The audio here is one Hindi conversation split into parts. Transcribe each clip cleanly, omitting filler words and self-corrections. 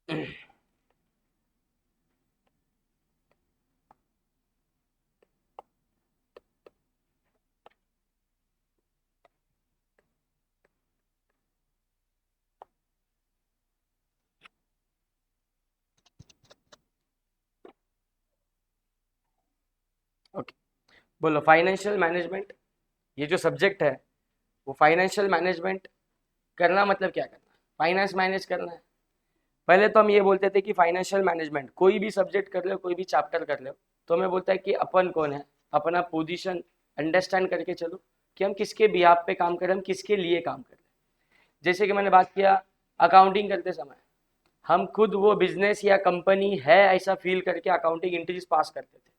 ओके, बोलो फाइनेंशियल मैनेजमेंट, ये जो सब्जेक्ट है वो फाइनेंशियल मैनेजमेंट करना मतलब क्या करना है? फाइनेंस मैनेज करना है। पहले तो हम ये बोलते थे कि फाइनेंशियल मैनेजमेंट कोई भी सब्जेक्ट कर लो, कोई भी चैप्टर कर लो, तो हमें बोलता है कि अपन कौन है, अपना पोजीशन अंडरस्टैंड करके चलो कि हम किसके बिहाफ पे काम कर रहे हैं, हम किसके लिए काम कर रहे हैं। जैसे कि मैंने बात किया अकाउंटिंग करते समय, हम खुद वो बिजनेस या कंपनी है ऐसा फील करके अकाउंटिंग एंट्रीज पास करते थे।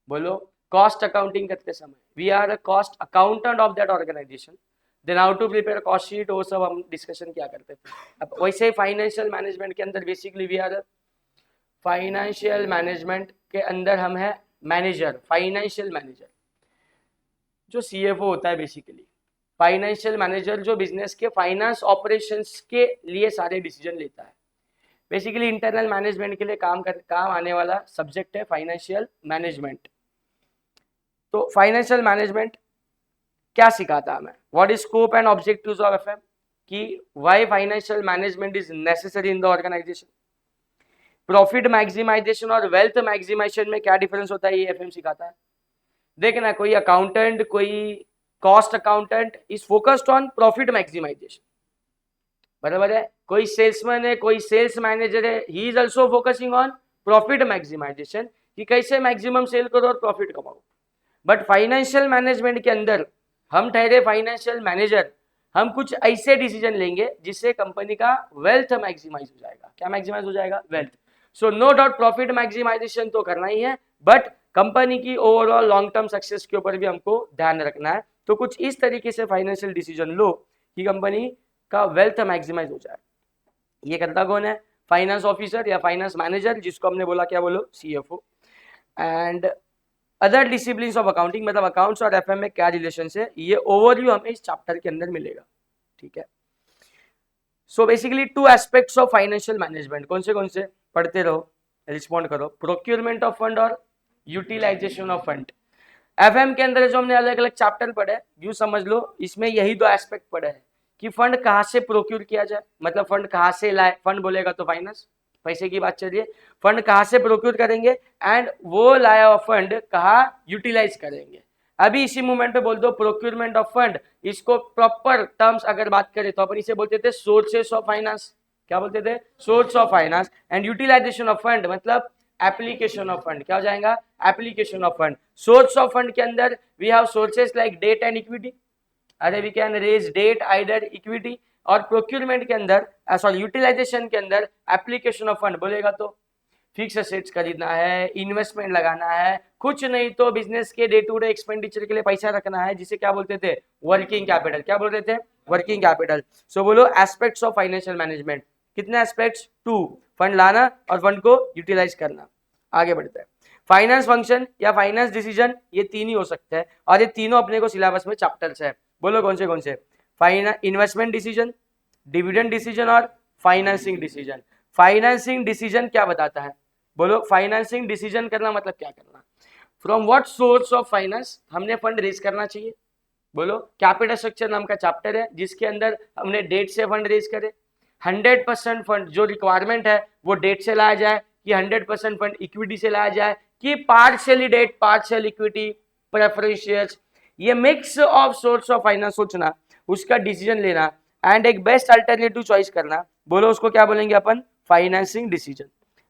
बोलो कॉस्ट अकाउंटिंग करते समय we are a cost accountant of that organisation, then how to prepare cost sheet, वो सब हम डिस्कशन क्या करते थे। अब वैसे फाइनेंशियल मैनेजमेंट के अंदर basically we are financial management के अंदर हम है मैनेजर, फाइनेंशियल मैनेजर जो सीएफओ होता है बेसिकली। फाइनेंशियल मैनेजर जो बिजनेस के फाइनेंस ऑपरेशंस के लिए सारे डिसीजन लेता है। बेसिकली इंटरनल मैनेजमेंट के लिए काम आने वाला सब्जेक्ट है फाइनेंशियल मैनेजमेंट। तो फाइनेंशियल मैनेजमेंट क्या सिखाता है हमें, what is scope and objectives of FM, कि why financial management is necessary in the organisation. Profit maximisation और वेल्थ मैक्सिमाइजेशन में क्या डिफरेंस होता है, ये एफएम सिखाता है। देखना, कोई अकाउंटेंट, कोई cost accountant is focused on profit maximisation, बराबर है। कोई सेल्समैन है, कोई सेल्स मैनेजर है, he is also focusing on profit maximisation, कि कैसे मैक्सिमम सेल करो और प्रॉफिट कमाओ। बट फाइनेंशियल मैनेजमेंट के अंदर हम ठहरे फाइनेंशियल मैनेजर, हम कुछ ऐसे डिसीजन लेंगे जिससे कंपनी का वेल्थ मैक्सिमाइज हो जाएगा। क्या मैक्सिमाइज हो जाएगा? Wealth. So no doubt profit maximisation तो करना ही है, बट कंपनी की ओवरऑल लॉन्ग टर्म सक्सेस के ऊपर भी हमको ध्यान रखना है। तो कुछ इस तरीके से फाइनेंशियल डिसीजन लो कि कंपनी का वेल्थ मैक्सिमाइज हो जाए। ये करता कौन है? फाइनेंस ऑफिसर या फाइनेंस मैनेजर, जिसको हमने बोला क्या बोलो, CFO. And other discipline of accounting, मतलब अकाउंट्स और एफएम में क्या रिलेशन है, ये ओवरव्यू हमें इस चैप्टर के अंदर मिलेगा। ठीक है। So basically two aspects of financial management, कौन से पढ़ते रहो, रिस्पॉन्ड करो। प्रोक्योरमेंट ऑफ फंड और यूटिलाइजेशन ऑफ फंड। एफएम के अंदर जो हमने अलग अलग चैप्टर पढ़े, यूं समझ लो इसमें यही दो एस्पेक्ट पढ़े हैं कि फंड कहाँ से प्रोक्योर किया जाए, मतलब फंड कहाँ से लाए। फंड बोलेगा तो फाइनेंस, पैसे की बात चल रही है। फंड कहाँ से प्रोक्योर करेंगे एंड वो लाया हुआ फंड कहाँ यूटिलाइज करेंगे। अभी इसी मूवमेंट पे बोल दो प्रोक्योरमेंट ऑफ फंड, इसको प्रॉपर टर्म्स अगर बात करें तो अपन इसे बोलते थे सोर्सेस ऑफ फाइनेंस। क्या बोलते थे? Source of finance. And utilisation of fund मतलब एप्लीकेशन ऑफ फंड। क्या हो जाएगा? Application of fund. Source of fund के अंदर we have sources like debt and equity, अरे we can raise debt either equity. और प्रोक्यूरमेंट के अंदर, सॉरी यूटिलाइजेशन के अंदर एप्लीकेशन ऑफ फंड बोलेगा तो फिक्स एसेट्स खरीदना है, इन्वेस्टमेंट लगाना है, कुछ नहीं तो बिजनेस के डे टू डे एक्सपेंडिचर के लिए पैसा रखना है, जिसे क्या बोलते थे? Working capital. क्या बोलते थे? Working capital. सो बोलो एस्पेक्ट्स ऑफ फाइनेंशियल मैनेजमेंट, कितने एस्पेक्ट्स? 2, फंड लाना और फंड को यूटिलाइज करना। आगे बढ़ते हैं। फाइनेंस फंक्शन या फाइनेंस डिसीजन, ये तीन ही हो सकते हैं और ये तीनों अपने को सिलेबस में चैप्टर्स है। बोलो कौन से? इन्वेस्टमेंट डिसीजन, डिविडेंड डिसीजन और फाइनेंसिंग डिसीजन। फाइनेंसिंग डिसीजन क्या बताता है? बोलो फाइनेंसिंग डिसीजन करना मतलब क्या करना। From what source of finance हमने फंड रेज करना चाहिए। बोलो कैपिटल स्ट्रक्चर नाम का चैप्टर है जिसके अंदर हमने डेट से फंड रेज करे। 100% फंड जो रिक्वायरमेंट है वो डेट से लाया जाए, कि 100% फंड इक्विटी से लाया जाए, कि partially debt partial equity preference shares. ये mix of source of finance सोचना, उसका डिसीजन लेना एंड एक बेस्ट अल्टरनेटिव चॉइस करना, बोलो उसको क्या बोलेंगे अपन? Financing decision.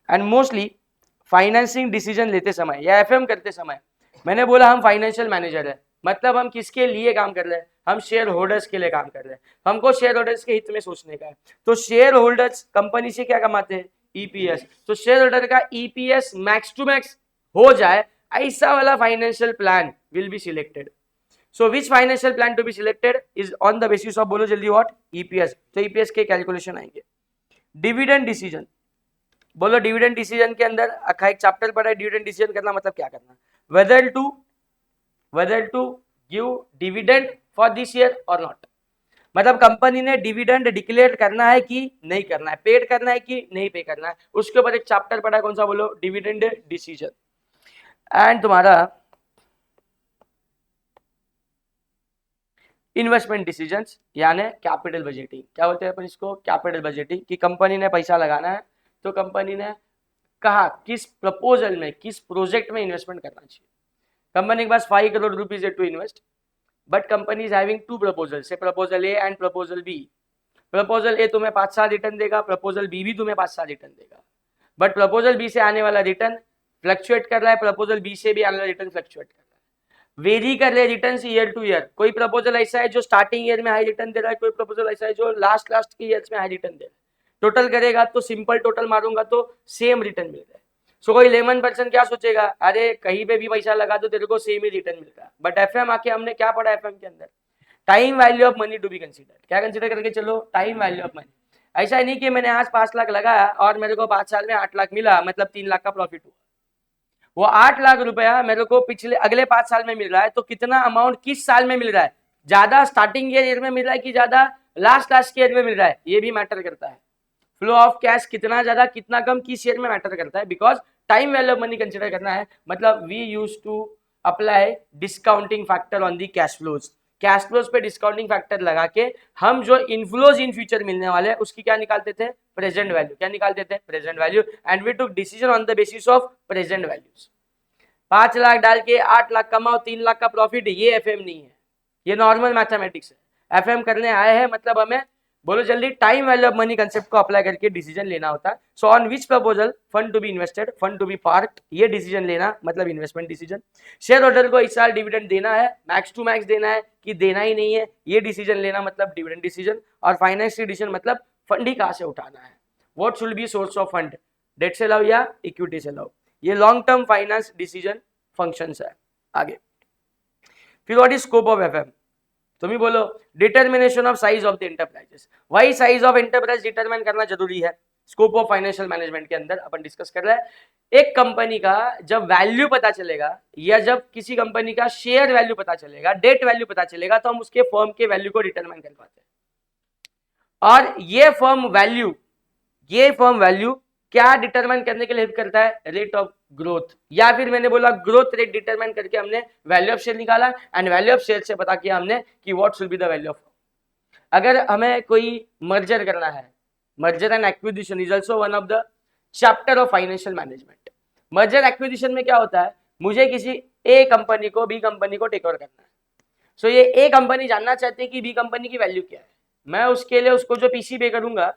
And mostly financing decision लेते समय या एफएम करते समय, मैंने बोला हम फाइनेंशियल मैनेजर है, मतलब हम किसके लिए काम कर रहे हैं? हम शेयर होल्डर्स के लिए काम कर रहे हैं। हमको शेयर होल्डर्स के हित में सोचने का है। तो शेयर होल्डर्स कंपनी से क्या कमाते हैं? ईपीएस। तो शेयर होल्डर का ईपीएस मैक्स टू मैक्स हो जाए, ऐसा वाला financial plan will be selected. So which financial plan to be selected is on the basis of, बोलो जल्दी, व्हाट? ईपीएस। तो ईपीएस के कैलकुलेशन आएंगे। डिविडेंड डिसीजन, बोलो डिविडेंड डिसीजन के अंदर अखा एक चैप्टर पढ़ा है, डिविडेंड डिसीजन करना मतलब क्या करना। Whether to give dividend for this year और नॉट, मतलब कंपनी ने डिविडेंड डिक्लेयर करना है कि नहीं करना है, पेड करना है कि नहीं पे करना है, उसके ऊपर एक चैप्टर पढ़ा, कौन सा बोलो, डिविडेंड डिसीजन। एंड तुम्हारा इन्वेस्टमेंट डिसीजंस यानी कैपिटल बजटिंग, क्या बोलते हैं अपन इसको, कैपिटल बजटिंग, कि कंपनी ने पैसा लगाना है तो कंपनी ने कहा किस प्रपोजल में, किस प्रोजेक्ट में इन्वेस्टमेंट करना चाहिए। कंपनी के पास 5 करोड़ रुपीज है to invest, but company is having 2 proposal, say proposal A and proposal B. Proposal A तुम्हें 5 साल रिटर्न देगा, प्रपोजल बी भी तुम्हें 5 साल रिटर्न देगा, बट प्रपोजल बी से आने वाला रिटर्न फ्लक्चुएट कर रहा है, प्रपोजल बी से भी आने वाला रिटर्न फ्लक्चुएट कर रहा है, वेरी कर रहे हैं रिटर्न ईयर टू ईयर। कोई प्रपोजल ऐसा है जो स्टार्टिंग ईयर में हाई रिटर्न दे रहा है, कोई प्रपोजल ऐसा है जो लास्ट के ईयर्स में हाई रिटर्न दे रहा है। टोटल करेगा तो सिंपल टोटल मारूंगा तो सेम रिटर्न मिल रहा है। सो कोई लेमन पर्सन क्या सोचेगा, अरे कहीं पे भी पैसा लगा तो तेरे को सेम ही रिटर्न मिल रहा है। बट एफएम आके हमने क्या पढ़ा, एफएम के अंदर time value of money to be consider, क्या कंसीडर करके चलो, टाइम वैल्यू ऑफ मनी। ऐसा नहीं कि मैंने आज 5 लाख लगाया और मेरे को 5 साल में 8 लाख मिला, मतलब 3 लाख का प्रॉफिट हुआ। वो 8 लाख रुपया मेरे को पिछले अगले 5 साल में मिल रहा है, तो कितना अमाउंट किस साल में मिल रहा है, ज्यादा स्टार्टिंग ईयर में मिल रहा है कि ज्यादा लास्ट के ईयर में मिल रहा है, ये भी मैटर करता है। फ्लो ऑफ कैश कितना ज्यादा कितना कम किस ईयर में मैटर करता है, because time value of money consider करना है। मतलब we use to apply discounting factor on the cash flows, cash flows पे डिस्काउंटिंग फैक्टर लगा के हम जो इनफ्लोज इन फ्यूचर मिलने वाले हैं उसकी क्या निकालते थे, प्रेजेंट वैल्यू। क्या निकालते थे, present value. And we took decision on the basis of present values. 5 lakh डाल के 8 लाख कमाओ, 3 लाख का प्रॉफिट, ये एफएम नहीं है, ये नॉर्मल मैथमेटिक्स है। एफएम करने आए हैं मतलब हमें बोलो जल्दी time value of money concept को अप्लाई करके डिसीजन लेना होता है। So on which proposal fund to be invested, fund to be parked, ये डिसीजन लेना मतलब इन्वेस्टमेंट डिसीजन। शेयर होल्डर को इस साल डिविडेंड देना है, मैक्स टू मैक्स देना है कि देना ही नहीं है, ये डिसीजन लेना मतलब डिविडेंड डिसीजन। और फाइनेंशियल डिसीजन मतलब फंड ही कहां से उठाना है, what should be source of fund, debt से लाओ या इक्विटी से लाओ, ये long term finance decision functions है। आगे फिर what is scope of FM, तुम ही बोलो, determination of size of the enterprises. वही साइज ऑफ एंटरप्राइज डिटरमाइन करना जरूरी है। स्कोप ऑफ फाइनेंशियल मैनेजमेंट के अंदर अपन डिस्कस कर रहे हैं एक कंपनी का जब वैल्यू पता चलेगा या जब किसी कंपनी का शेयर वैल्यू पता चलेगा, डेट वैल्यू पता चलेगा, तो हम उसके फर्म के वैल्यू को डिटरमाइन कर पाते हैं। और ये फर्म वैल्यू क्या डिटरमाइन करने के लिए हेल्प करता है, रेट ऑफ ग्रोथ, या फिर मैंने बोला ग्रोथ रेट डिटरमाइन करके हमने वैल्यू ऑफ शेयर निकाला, एंड वैल्यू ऑफ शेयर से पता किया हमने कि what should be the value of. अगर हमें कोई मर्जर करना है, merger and acquisition is also one of the chapter of financial management. Merger acquisition में क्या होता है, मुझे किसी ए कंपनी को बी कंपनी को टेक ओवर करना है। सो ये ए कंपनी जानना चाहती है कि बी कंपनी की वैल्यू क्या है, मैं उसके लिए उसको जो पीसी पे करूंगा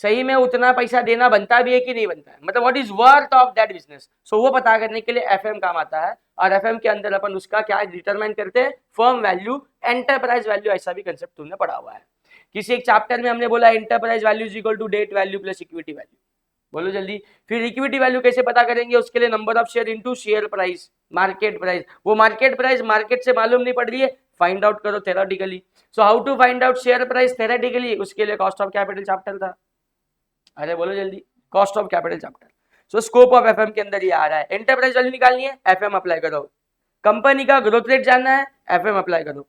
सही में उतना पैसा देना बनता भी है कि नहीं बनता है, मतलब what is worth of that business. So वो पता करने के लिए एफएम काम आता है। और एफएम के अंदर अपन उसका क्या डिटरमाइन करते हैं, फर्म वैल्यू, एंटरप्राइज वैल्यू, ऐसा भी कंसेप्ट तुमने पढ़ा हुआ है। किसी एक चैप्टर में हमने बोला enterprise value is equal to debt value plus equity value, बोलो जल्दी। फिर इक्विटी वैल्यू कैसे पता करेंगे, उसके लिए number of share into share price, market price. वो मार्केट प्राइस मार्केट से मालूम नहीं पड़ रही है, फाइंड आउट करो theoretically. So how to find out share price theoretically, उसके लिए कॉस्ट ऑफ कैपिटल चैप्टर था। अरे बोलो जल्दी, cost of capital chapter. So scope of FM के अंदर ये आ रहा है, एंटरप्राइज वैल्यू निकालनी है, एफएम अप्लाई करो। कंपनी का ग्रोथ रेट जानना है, एफएम अप्लाई करो।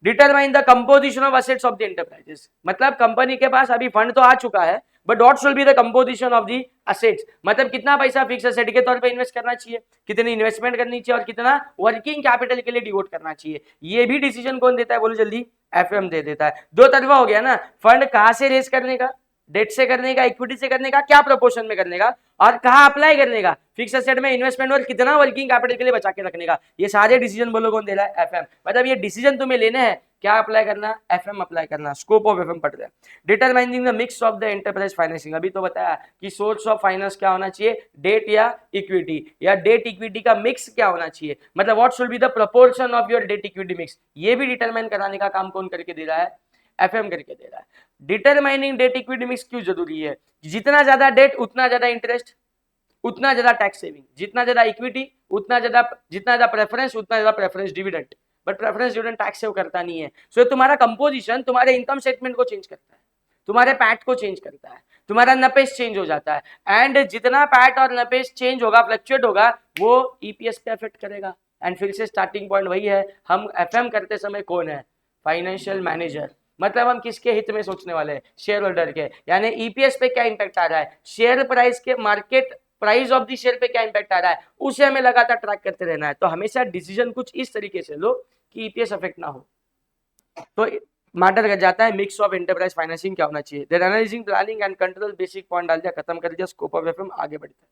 Determine the composition of assets of the enterprises, मतलब कंपनी के पास अभी फंड तो आ चुका है, but what should be the composition of the assets, मतलब कितना पैसा फिक्स एसेट के तौर पे इन्वेस्ट करना चाहिए, कितनी इन्वेस्टमेंट करनी चाहिए और कितना वर्किंग कैपिटल के लिए डिवोट करना चाहिए। ये भी डिसीजन कौन देता है, बोलो जल्दी, एफएम दे देता है। दो तरफा हो गया ना, फंड कहां से रेज करने का, डेट से करने का, इक्विटी से करने का, क्या प्रोपोर्शन में करने का, और कहां अप्लाई करने का, फिक्स एसेट में इन्वेस्टमेंट और कितना वर्किंग कैपिटल के लिए बचा के रखने का, ये सारे डिसीजन बोलो कौन दे रहा है, एफएम। मतलब ये डिसीजन तुम्हें लेने हैं, क्या अप्लाई करना, एफएम अप्लाई करना। स्कोप ऑफ एफएम पढ़ रहे हैं। Determining the mix of the enterprise financing, अभी तो बताया कि सोर्स ऑफ फाइनेंस क्या होना चाहिए, डेट या इक्विटी, या डेट इक्विटी का मिक्स क्या होना चाहिए, मतलब what should be the proportion of your debt equity mix, ये भी डिटरमाइन कराने का काम कौन करके दे रहा है, एफएम करके दे रहा है। डिटरमाइनिंग डेट इक्विटी मिक्स क्यों जरूरी है, जितना ज्यादा डेट उतना ज्यादा इंटरेस्ट, उतना ज्यादा टैक्स सेविंग, जितना ज्यादा इक्विटी उतना ज्यादा, जितना ज्यादा प्रेफरेंस उतना ज्यादा preference dividend, but preference dividend tax save करता नहीं है। सो तुम्हारा कंपोजिशन तुम्हारे इनकम स्टेटमेंट को चेंज करता है, तुम्हारे पैट को चेंज करता है, तुम्हारा नपेश चेंज हो जाता है, एंड जितना पैट और नपेश चेंज होगा, फ्लक्चुएट होगा, वो ईपीएस पे अफेक्ट करेगा। एंड फिर से स्टार्टिंग पॉइंट वही है, हम एफएम करते समय कौन है, फाइनेंशियल मैनेजर, मतलब हम किसके हित में सोचने वाले हैं, शेयर होल्डर के। यानी ईपीएस पे क्या इंपैक्ट आ रहा है, शेयर प्राइस के, market price of the share पे क्या इंपैक्ट आ रहा है, उसे हमें लगातार ट्रैक करते रहना है। तो हमेशा डिसीजन कुछ इस तरीके से लो कि ईपीएस अफेक्ट ना हो। तो मैटर कर जाता है मिक्स ऑफ एंटरप्राइज फाइनेंसिंग क्या होना चाहिए, there analysing planning and control, basic point डाल दिया, खत्म कर दिया, स्कोप ऑफ एफएम, आगे बढ़ते हैं।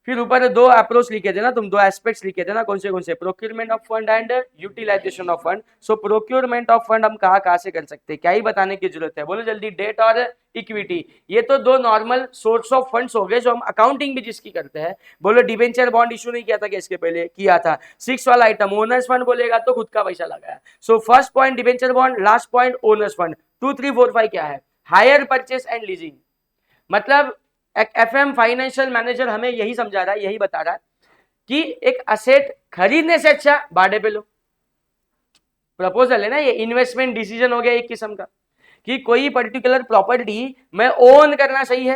फिर ऊपर दो अप्रोच लिखे थे ना तुम, दो एस्पेक्ट्स लिखे थे ना, कौन से, procurement of fund and utilisation of fund. So procurement of fund हम कहाँ से कर सकते हैं, क्या ही बताने की जरूरत है, बोलो जल्दी, डेट और इक्विटी। ये तो दो नॉर्मल सोर्स ऑफ फंड्स हो गए जो हम अकाउंटिंग भी जिसकी करते हैं। बोलो डिबेंचर बॉन्ड इशू नहीं किया था क्या इसके पहले, किया था। 6 वाला आइटम ओनर्स फंड बोलेगा तो खुद का पैसा लगाया। So first point debenture bond, last point owner's fund. 2 3 4 5 क्या है, हायर परचेस एंड लीजिंग। मतलब एफएम फाइनेंशियल मैनेजर हमें यही समझा रहा है, यही बता रहा है कि एक असेट खरीदने से अच्छा बाड़े पे लो। प्रपोजल है ना ये, इन्वेस्टमेंट डिसीजन हो गया एक किस्म का, कि कोई पर्टिकुलर प्रॉपर्टी में ओन करना सही है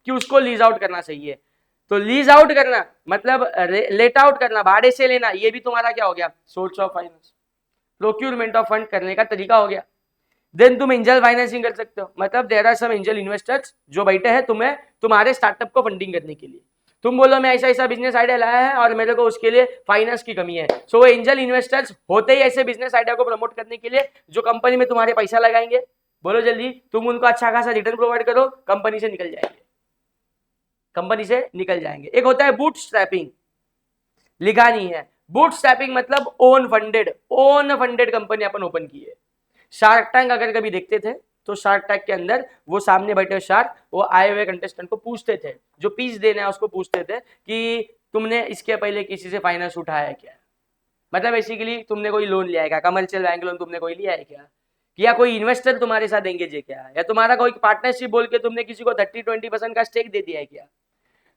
कि उसको लीज आउट करना सही है। तो लीज आउट करना मतलब लेट आउट करना, भाड़े से लेना, ये भी तुम्हारा क्या हो गया, source of finance. Procurement of fund करने का तरीका हो गया। देन तुम एंजल फाइनेंसिंग कर सकते हो, मतलब there are some angel investors जो बैठे हैं तुम्हें, तुम्हारे स्टार्टअप को फंडिंग करने के लिए। तुम बोलो मैं ऐसा ऐसा बिजनेस आइडिया लाया है और मेरे को उसके लिए फाइनेंस की कमी है। सो वो एंजल इन्वेस्टर्स होते ही ऐसे बिजनेस आइडिया को प्रमोट करने के लिए जो कंपनी में तुम्हारे पैसा लगाएंगे। बोलो जल्दी, तुम उनको अच्छा खासा रिटर्न प्रोवाइड करो, कंपनी से निकल जाएंगे, कंपनी से निकल जाएंगे। एक होता है बूट स्ट्रैपिंग, लिखा नहीं है। बूट स्ट्रैपिंग मतलब ओन फंडेड कंपनी अपन ओपन की है। शार्क टैंक अगर कभी देखते थे तो शार्क टैंक के अंदर वो सामने बैठे शार्क, वो आए हुए कंटेस्टेंट को पूछते थे, जो पीस देना है उसको पूछते थे कि तुमने इसके पहले किसी से फाइनेंस उठाया है क्या, मतलब बेसिकली तुमने कोई लोन लिया है क्या, कमर्शियल बैंक लोन तुमने कोई लिया है क्या, या कोई इन्वेस्टर तुम्हारे साथ एंगेज है क्या, या तुम्हारा कोई पार्टनरशिप बोल के तुमने किसी को 30-20% का स्टेक दे दिया है क्या।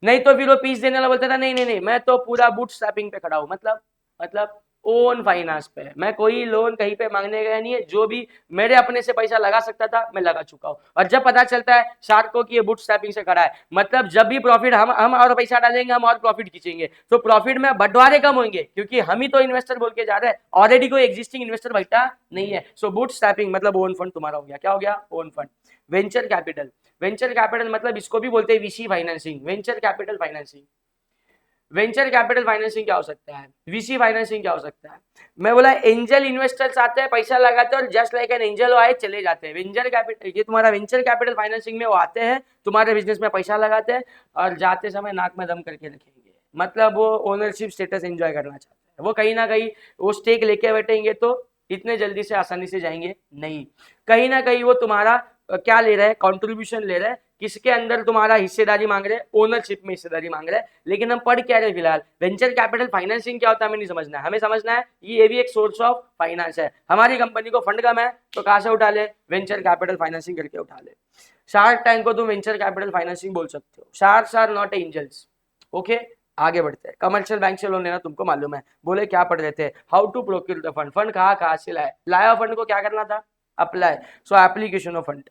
नहीं तो फिर वो पीस देने वाला बोलता था नहीं मैं तो पूरा बूट स्ट्रैपिंग पे खड़ा हूं, मतलब ओन फाइनेंस पे, मैं कोई लोन कहीं पे मांगने गया नहीं है, जो भी मेरे अपने से पैसा लगा सकता था मैं लगा चुका हूं। और जब पता चलता है शार्क को कि ये बूट स्ट्रैपिंग से खड़ा है, मतलब जब भी प्रॉफिट हम और पैसा डालेंगे, हम और प्रॉफिट खींचेंगे, तो प्रॉफिट में बंटवारे कम होंगे, क्योंकि हम ही तो इन्वेस्टर बोल के जा रहे हैं, ऑलरेडी कोई एग्जिस्टिंग इन्वेस्टर बैठा नहीं है। सो बूट स्ट्रैपिंग मतलब ओन फंड तुम्हारा हो गया, क्या हो गया, ओन फंड। वेंचर कैपिटल मतलब इसको भी बोलते हैं VC financing, venture capital financing. Venture capital financing क्या हो सकता है, वीसी फाइनेंसिंग क्या हो सकता है। मैं बोला एंजल इन्वेस्टर्स आते हैं, पैसा लगाते हैं और जस्ट लाइक एन एंजल आए चले जाते हैं। वेंचर कैपिटल, ये तुम्हारा वेंचर कैपिटल फाइनेंसिंग में वो आते हैं, तुम्हारे बिजनेस में पैसा लगाते हैं और जाते समय नाक में दम करके रखेंगे, मतलब वो ओनरशिप स्टेटस एंजॉय करना चाहते हैं। वो कहीं ना कहीं वो स्टेक लेके बैठेंगे तो इतने जल्दी से आसानी से जाएंगे नहीं, कहीं ना कहीं वो तुम्हारा क्या ले रहे हैं, कॉन्ट्रीब्यूशन ले रहे हैं, किसके अंदर तुम्हारा हिस्सेदारी मांग रहे हैं, ओनरशिप में हिस्सेदारी मांग रहे हैं। लेकिन हम पढ़ क्या रहे फिलहाल, वेंचर कैपिटल फाइनेंसिंग क्या होता है हमें नहीं समझना है, हमें समझना है ये भी एक सोर्स ऑफ फाइनेंस है। हमारी कंपनी को फंड कम है तो कहां से उठा ले, वेंचर कैपिटल फाइनेंसिंग करके उठा ले। शार्क टैंक को तुम वेंचर कैपिटल फाइनेंसिंग बोल सकते हो, sharks are not angels. Okay, आगे बढ़ते हैं। कमर्शियल बैंक से लोन लेना तुमको मालूम है, बोले क्या पढ़ रहे थे, how to procure the fund, fund कहाँ से लाया फंड को क्या करना था, apply. So application of fund,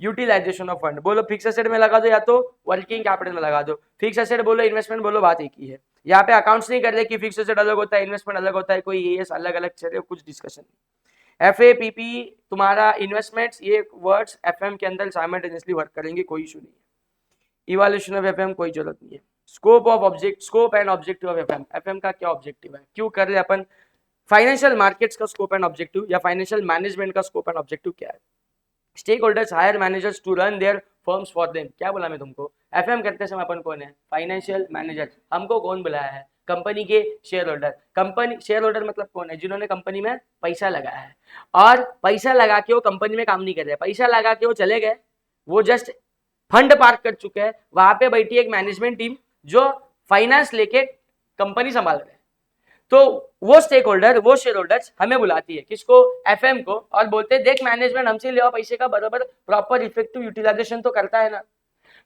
utilisation of fund, बोलो फिक्स एसेट में लगा दो या तो वर्किंग कैपिटल में लगा दो। फिक्स एसेट बोलो, इन्वेस्टमेंट बोलो, बात एक ही है। यहाँ पे अकाउंट्स नहीं कर रहे कि फिक्स एसेट अलग होता है, इन्वेस्टमेंट अलग होता है, कोई ये अलग अलग चल रहे, कुछ डिस्कशन नहीं। एफएपीपी तुम्हारा इन्वेस्टमेंट्स, ये वर्ड्स एफएम के अंदर साइमल्टेनियसली वर्क करेंगे, कोई इशू नहीं है। इवैल्यूएशन ऑफ एफएम कोई जरूरत नहीं है। Scope and objective of FM, FM का क्या ऑब्जेक्टिव है, क्यों कर रहे अपन। फाइनेंशियल मार्केट्स का स्कोप एंड ऑब्जेक्टिव या फाइनेंशियल मैनेजमेंट का स्कोप एंड ऑब्जेक्टिव क्या है। Stake holders hire managers to run their firms for them, क्या बोला मैं तुमको, एफएम करते समय अपन कौन है, फाइनेंशियल मैनेजर। हमको कौन बुलाया है, कंपनी के share holder. Company share holder मतलब कौन है, जिन्होंने कंपनी में पैसा लगाया है, और पैसा लगा के वो कंपनी में काम नहीं कर रहे, पैसा लगा के वो चले गए, वो जस्ट फंड पार्क कर चुके हैं, वहां पे बैठी एक मैनेजमेंट टीम जो फाइनेंस लेके कंपनी संभाल रहे हैं। तो वो स्टेक होल्डर, वो शेयर होल्डर्स हमें बुलाती है, किसको, एफएम को, और बोलते हैं देख मैनेजमेंट हमसे लेवा पैसे का बराबर प्रॉपर इफेक्टिव यूटिलाइजेशन तो करता है ना।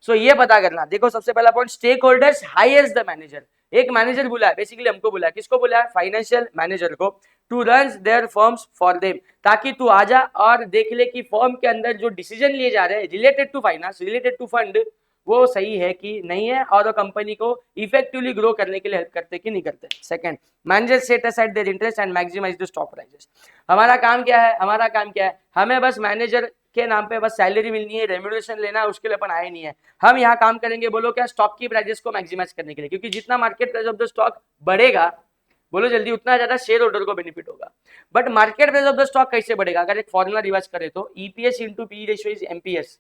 सो ये पता करना। देखो सबसे पहला point, stake holders hires the manager, एक मैनेजर बुला है, बेसिकली हमको बुला है, किसको बुला है, फाइनेंशियल मैनेजर को, to run their firms for them, ताकि तू आजा और देख ले कि फर्म के अंदर जो डिसीजन लिए जा रहे हैं related to finance, related to fund, वो सही है कि नहीं है, और वो कंपनी को इफेक्टिवली ग्रो करने के लिए हेल्प करते कि नहीं करते। Second, manager set aside their interest and maximise the stock prices. हमारा काम क्या है, हमारा काम क्या है, हमें बस मैनेजर के नाम पे बस सैलरी मिलनी है, रेम्यूनरेशन लेना है, उसके लिए अपन आए नहीं है। हम यहाँ काम करेंगे बोलो क्या, स्टॉक की प्राइसेस को मैक्सिमाइज करने के लिए, क्योंकि जितना market price of the stock बढ़ेगा बोलो जल्दी, उतना ज्यादा शेयर होल्डर को बेनिफिट होगा। But market price of the stock कैसे बढ़ेगा, अगर एक फॉर्मूला रिवाइज करें तो EPS into P ratio is MPS.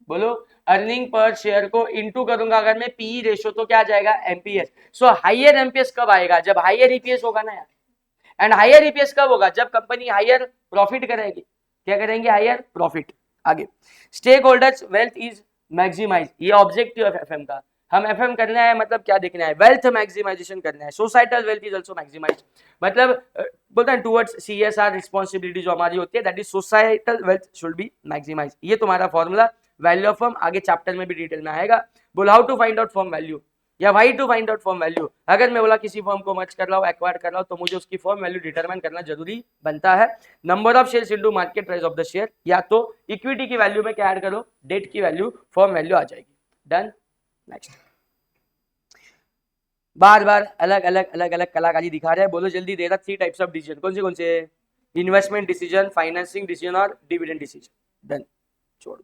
बोलो अर्निंग पर शेयर को इंटू करूंगा अगर मैं पी रेशियो तो क्या आ जाएगा, एमपीएस। सो हाइयर एमपीएस कब आएगा, जब हाइयर ईपीएस होगा ना यार। एंड हाइयर ईपीएस कब होगा, जब कंपनी हाइयर प्रॉफिट करेगी। क्या करेंगे, हाइयर प्रॉफिट। आगे, stake holders wealth is maximise, ये ऑब्जेक्टिव है एफएम का। हम एफएम करना है मतलब क्या देखना है, वेल्थ मैक्सिमाइजेशन करना है। Societal wealth is also maximise, मतलब बोलते हैं टुवर्ड्स सीएसआर रिस्पांसिबिलिटी जो हमारी होती है, that is societal wealth should be maximize. ये तुम्हारा फॉर्मूला वैल्यू ऑफ फर्म, आगे चैप्टर में भी डिटेल में आएगा। बोल how to find out firm value या why to find out firm value. अगर मैं बोला किसी फर्म को मर्ज कर रहा हूँ, एक्वायर कर रहा हूँ, तो मुझे उसकी फर्म वैल्यू डिटरमाइन करना जरूरी बनता है। Number of shares into market price of the share, या तो इक्विटी की वैल्यू में क्या ऐड करो, डेट की वैल्यू, फर्म वैल्यू आ जाएगी। डन। नेक्स्ट, बार बार अलग अलग कलाकारी दिखा रहे हैं, बोलो जल्दी। दे रहा 3 टाइप्स ऑफ डिसीजन, कौन से, इन्वेस्टमेंट डिसीजन, फाइनेंसिंग डिसीजन और डिविडेंड डिसीजन। डन, छोड़।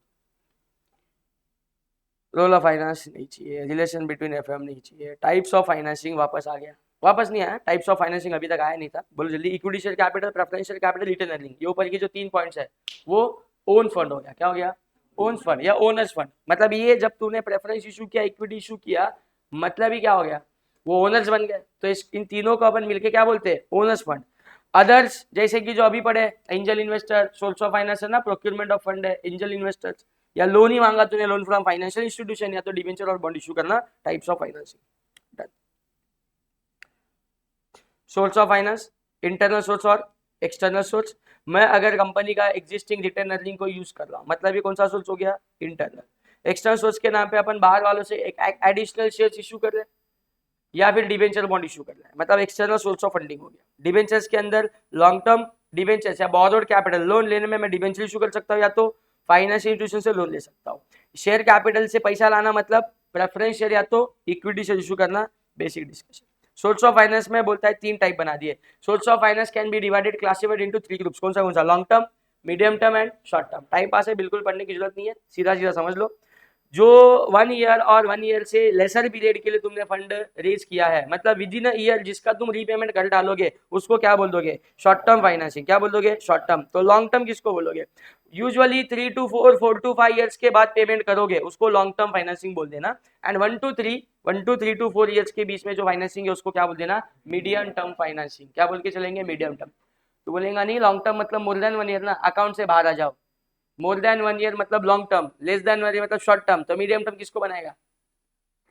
रोल ऑफ फाइनेंस नहीं चाहिए, रिलेशन बिटवीन एफएम नहीं चाहिए, टाइप्स ऑफ फाइनेंसिंग वापस आ गया, वापस नहीं आया, टाइप्स ऑफ फाइनेंसिंग अभी तक आया नहीं था। बोलो जल्दी, equity share capital, preferential capital, return earning, ये ऊपर की जो 3 पॉइंट्स है वो ओन फंड हो गया। क्या हो गया, ओन फंड या ओनर्स फंड। मतलब ये जब तूने प्रेफरेंस इशू किया, इक्विटी इशू किया, मतलब ही क्या हो गया, वो ओनर्स बन गए। तो इन तीनों को अपन मिलके क्या बोलते हैं, ओनर्स फंड। अदर्स जैसे कि जो अभी पढ़े, angel investor, source of finance है ना, प्रोक्योरमेंट ऑफ फंड है, एंजल इन्वेस्टर्स, या लोन ही मांगा तूने, लोन फ्रॉम फाइनेंशियल इंस्टीट्यूशन, या तो डिवेंचर और बॉन्ड इशू करना, types of financing. Source of finance, internal source और एक्सटर्नल सोर्स। मैं अगर कंपनी का एग्जिस्टिंग रिटर्न अर्निंग को यूज कर रहा हूँ, मतलब ये कौन सा सोर्स हो गया, इंटरनल। एक्सटर्नल सोर्स के नाम पे अपन बाहर वालों से एक एडिशनल शेयर्स इशू कर रहे हैं, या फिर डिवेंचर बॉन्ड इशू कर रहे हैं, मतलब एक्सटर्नल सोर्स ऑफ फंडिंग हो गया। डिवेंचर्स के अंदर लॉन्ग टर्म डिवेंचर्स या बोरोड कैपिटल, लोन लेने में मैं डिवेंचर इशू कर सकता हूँ, या तो फाइनेंशियल इंस्टीट्यूशन से लोन ले सकता हूँ। शेयर कैपिटल से पैसा लाना मतलब प्रेफरेंस शेयर या तो इक्विटी शेयर इशू करना, basic discussion. Source of finance में बोलता है 3 टाइप बना दिए। Source of finance can be divided, classified into 3 groups. कौन सा, long term, medium term and short term. Time pass है, बिल्कुल पढ़ने की जरूरत नहीं है, सीधा सीधा समझ लो। जो 1 ईयर और 1 ईयर से लेसर पीरियड के लिए तुमने फंड रेज किया है, मतलब विद इन अ ईयर जिसका तुम रीपेमेंट कर डालोगे, उसको क्या बोल दोगे, शॉर्ट टर्म फाइनेंसिंग। क्या बोल दोगे, शॉर्ट टर्म। तो लॉन्ग टर्म किसको बोलोगे, यूजुअली 3 to 4, 4 to 5 ईयर्स के बाद पेमेंट करोगे, उसको लॉन्ग टर्म फाइनेंसिंग बोल देना। एंड 1 to 3 to 4 ईयर्स के बीच में जो फाइनेंसिंग है उसको क्या बोल देना, मीडियम टर्म फाइनेंसिंग। क्या बोल के चलेंगे, मीडियम टर्म। तो बोलेगा नहीं लॉन्ग टर्म मतलब मोर देन 1 ईयर ना, अकाउंट से बाहर आ जाओ। मोर देन 1 ईयर मतलब long term, less than 1 year मतलब शॉर्ट टर्म। तो मीडियम टर्म किसको बनाएगा,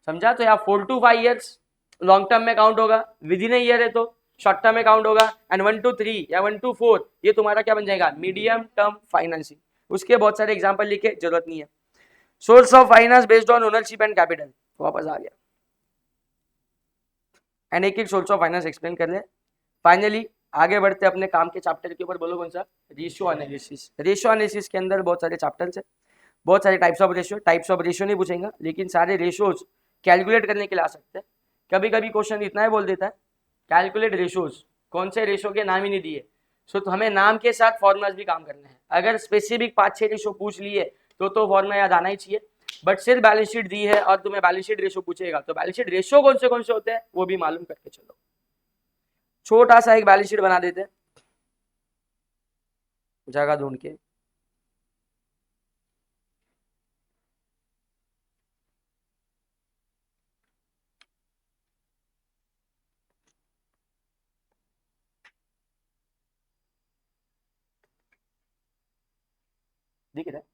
समझा। तो यहाँ 4 to 5 ईयर्स लॉन्ग टर्म में काउंट होगा, विद इन ईयर है तो शॉर्ट टर्म में काउंट होगा। एंड 1 to 3 या 1 to 4 ये तुम्हारा क्या बन जाएगा, मीडियम टर्म फाइनेंसिंग। उसके बहुत सारे एग्जाम्पल लिखे, जरूरत नहीं है। Source of finance based on ownership and capital, वापस आ गया। एंड एक एक सोर्स ऑफ फाइनेंस एक्सप्लेन कर ले। फाइनली आगे बढ़ते अपने काम के चैप्टर के ऊपर। बोलो कौन सा, रेशियो एनालिसिस। रेशियो एनालिसिस के अंदर बहुत सारे चैप्टर्स है, बहुत सारे types of ratio. Types of ratio नहीं पूछेगा, लेकिन सारे रेशियोज कैलकुलेट करने के लिए आ सकते हैं। कभी कभी क्वेश्चन इतना ही बोल देता है, कैलकुलेट रेशियोज, कौन से रेशियो के नाम ही नहीं दिए। सो तो हमें नाम के साथ फॉर्मूलाज भी काम करने हैं। अगर स्पेसिफिक 5-6 रेशियो पूछ लिए तो फॉर्मूला याद आना ही चाहिए। बट सिर्फ बैलेंस शीट दी है और तुम्हें बैलेंस शीट रेशियो पूछेगा, तो बैलेंस शीट रेशियो कौन से होते हैं वो भी मालूम करके चलो। छोटा सा एक बैलेंस शीट बना देते हैं जगह ढूंढ के। दिख रहा है,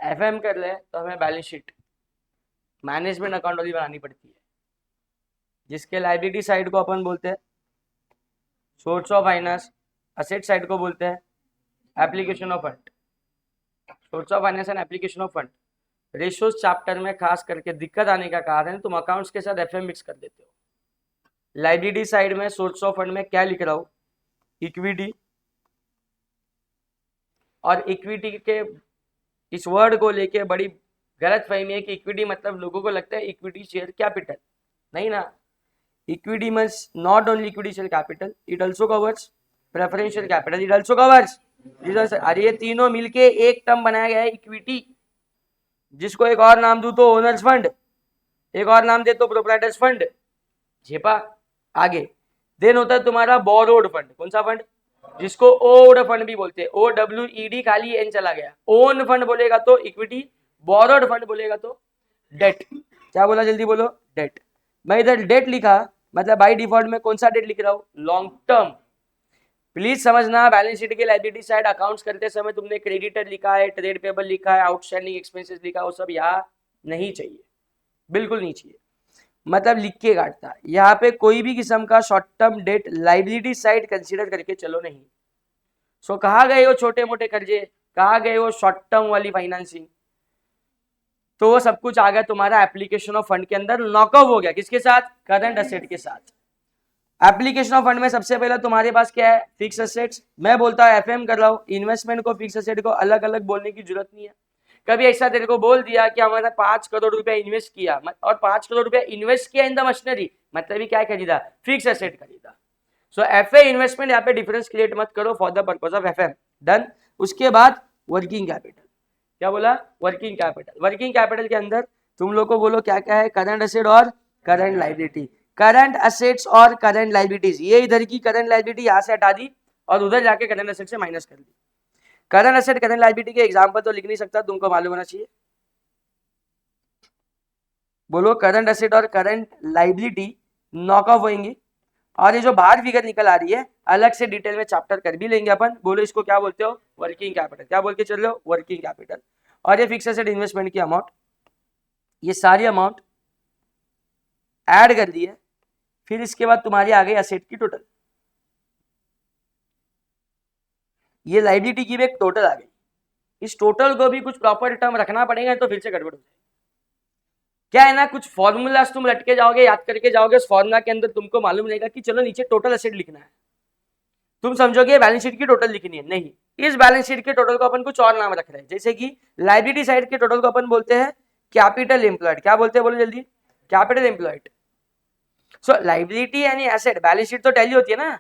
एफएम कर ले तो हमें बैलेंस शीट मैनेजमेंट अकाउंट वाली बनानी पड़ती है, जिसके लाइबिलिटी साइड को अपन बोलते हैं source of finance, asset side को बोलते हैं application of fund. Source of finance and application of fund. Ratios chapter में खास करके दिक्कत आने का कारण तुम अकाउंट्स के साथ एफएम मिक्स कर देते हो। लाइबिलिटी साइड में सोर्स ऑफ फंड में क्या लिख रहा हूं, इक्विटी, और इक्विटी के इस वर्ड को लेके बड़ी गलत फहमी है कि इक्विटी मतलब लोगों को लगता है इक्विटी शेयर कैपिटल, नहीं ना। Equity means not only equity share capital, it also covers preferential capital, it also covers. अरे ये तीनों मिलके एक टर्म बनाया गया है इक्विटी, जिसको एक और नाम दूं तो ओनर्स फंड, एक और नाम दे तो प्रोप्राइटर्स फंड, झेपा। आगे देन होता है तुम्हारा बोरोड फंड, कौन सा फंड, जिसको ओड फंड भी बोलते हैं, OWED खाली एन चला गया। ओन फंड बोलेगा तो इक्विटी, बोरोड फंड बोलेगा तो डेट। क्या बोला जल्दी बोलो, डेट। मैं इधर डेट लिखा मतलब बाय डिफॉल्ट में कौन सा डेट लिख रहा हूं, लॉन्ग टर्म। प्लीज समझना, बैलेंस शीट के लायबिलिटी साइड अकाउंट्स करते समय तुमने क्रेडिटर लिखा है, ट्रेड पेबल लिखा है, आउटस्टैंडिंग एक्सपेंसेस लिखा है, वो सब यहाँ नहीं चाहिए, बिल्कुल नहीं चाहिए। मतलब लिख के काटता है यहाँ पे, कोई भी किस्म का short term debt liability side consider करके चलो नहीं। सो कहाँ गए वो छोटे मोटे कर्जे, कहाँ गए वो शॉर्ट टर्म वाली फाइनेंसिंग, तो वो सब कुछ आ गया तुम्हारा एप्लीकेशन ऑफ फंड के अंदर, नॉकआउट हो गया किसके साथ, करंट असेट के साथ। एप्लीकेशन ऑफ फंड में सबसे पहले तुम्हारे पास क्या है, फिक्स असेट्स। मैं बोलता हूँ एफएम कर रहा हूँ, इन्वेस्टमेंट को फिक्स असेट को अलग अलग बोलने की जरूरत नहीं है। कभी ऐसा तेरे को बोल दिया कि हमारा 5 करोड़ रुपया इन्वेस्ट किया, और 5 करोड़ रुपया इन्वेस्ट किया इन द मशीनरी, मतलब ही क्या खरीदा, फिक्स एसेट खरीदा। सो एफए इन्वेस्टमेंट, यहाँ पे डिफरेंस क्रिएट मत करो for the purpose of FM, done. उसके बाद वर्किंग कैपिटल, क्या बोला, वर्किंग कैपिटल। वर्किंग कैपिटल के अंदर तुम लोग को बोलो क्या क्या है, करंट एसेट और करंट लाइबिलिटी। करंट असेट्स और करंट लाइबिलिटीज, ये इधर की करंट लाइबिलिटी यहाँ से हटा दी और उधर जाके करंट असेट से माइनस कर दी। करंट असेट करंट लाइबिलिटी के एग्जांपल तो लिख नहीं सकता, तुमको मालूम होना चाहिए। बोलो करंट असेट और करंट लाइबिलिटी नॉक ऑफ होंगी, और ये जो बाहर फिगर निकल आ रही है अलग से डिटेल में चैप्टर कर भी लेंगे अपन। बोलो इसको क्या बोलते हो, वर्किंग कैपिटल। क्या बोल के चल रहे हो, वर्किंग कैपिटल। और ये फिक्स एसेट इन्वेस्टमेंट की अमाउंट, ये सारी अमाउंट ऐड कर दी है, फिर इसके बाद तुम्हारी आ गई असेट की टोटल। ये लाइबिलिटी की भी एक टोटल आ गई, इस टोटल को भी कुछ प्रॉपर टर्म रखना पड़ेगा, तो फिर से गड़बड़ हो जाएगी। क्या है ना, कुछ फॉर्मूलाज तुम रट के जाओगे, याद करके जाओगे, उस फॉर्मूला के अंदर तुमको मालूम रहेगा कि चलो नीचे टोटल एसेट लिखना है, तुम समझोगे बैलेंस शीट की टोटल लिखनी है, नहीं। इस बैलेंस शीट के टोटल को अपन कुछ और नाम रख रहे हैं, जैसे कि लाइबिलिटी साइड के टोटल को अपन बोलते हैं कैपिटल एम्प्लॉयड। क्या बोलते हैं, बोलो जल्दी, कैपिटल एम्प्लॉयड। सो लाइबिलिटी यानी एसेट, बैलेंस शीट तो टैली होती है ना,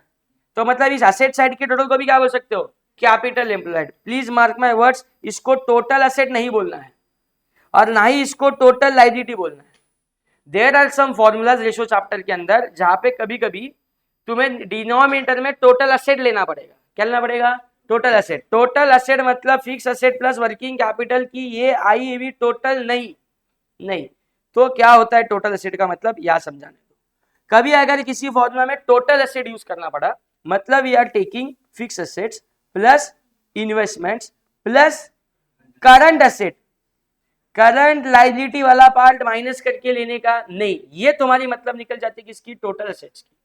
तो मतलब इस एसेट साइड के टोटल को भी क्या बोल सकते हो, capital employed. Please mark my words, इसको टोटल एसेट नहीं बोलना है और ना ही इसको टोटल लाइबिलिटी बोलना है। There are some formulas ratio chapter के अंदर जहां पे कभी कभी तुम्हें डिनोमिनेटर में टोटल एसेट लेना पड़ेगा। क्या लेना पड़ेगा, टोटल एसेट। टोटल एसेट मतलब fix asset plus working capital की ये आई हुई टोटल नहीं। तो क्या होता है टोटल एसेट का मतलब, यह समझाने दो। कभी अगर किसी फॉर्मूला में टोटल एसेट यूज करना पड़ा, मतलब we are taking fix assets plus investments plus current asset, current liability वाला पार्ट माइनस करके लेने का नहीं, ये तुम्हारी मतलब निकल जाती है किसकी, टोटल एसेट्स की।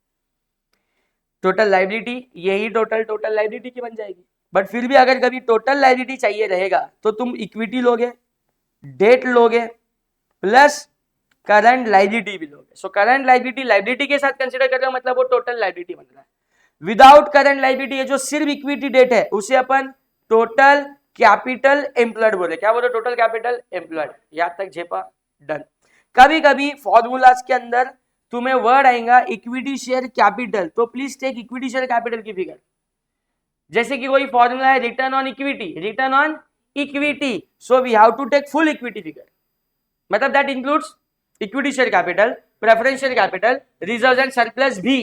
टोटल लाइबिलिटी यही टोटल लाइबिलिटी की बन जाएगी। बट फिर भी अगर कभी टोटल लाइबिलिटी चाहिए रहेगा तो तुम इक्विटी लोगे, डेट लोगे, प्लस करंट लाइबिलिटी भी लोगे। सो करंट लाइबिलिटी लाइबिलिटी के साथ कंसीडर कर रहे हो, मतलब वो टोटल लाइबिलिटी बन रहा है। विदाउट करंट लाइबिलिटी, ये जो सिर्फ इक्विटी डेट है उसे अपन टोटल कैपिटल एम्प्लॉयड बोले। क्या बोले, टोटल कैपिटल एम्प्लॉयड। यहां तक झेपा, डन। कभी कभी फॉर्मूलाज के अंदर तुम्हें वर्ड आएगा इक्विटी शेयर कैपिटल, तो please take equity share capital की फिगर। जैसे कि कोई फॉर्मूला है return on equity, return on equity, so we have to take full equity figure, मतलब that includes equity share capital, preferential capital, reserve and surplus भी,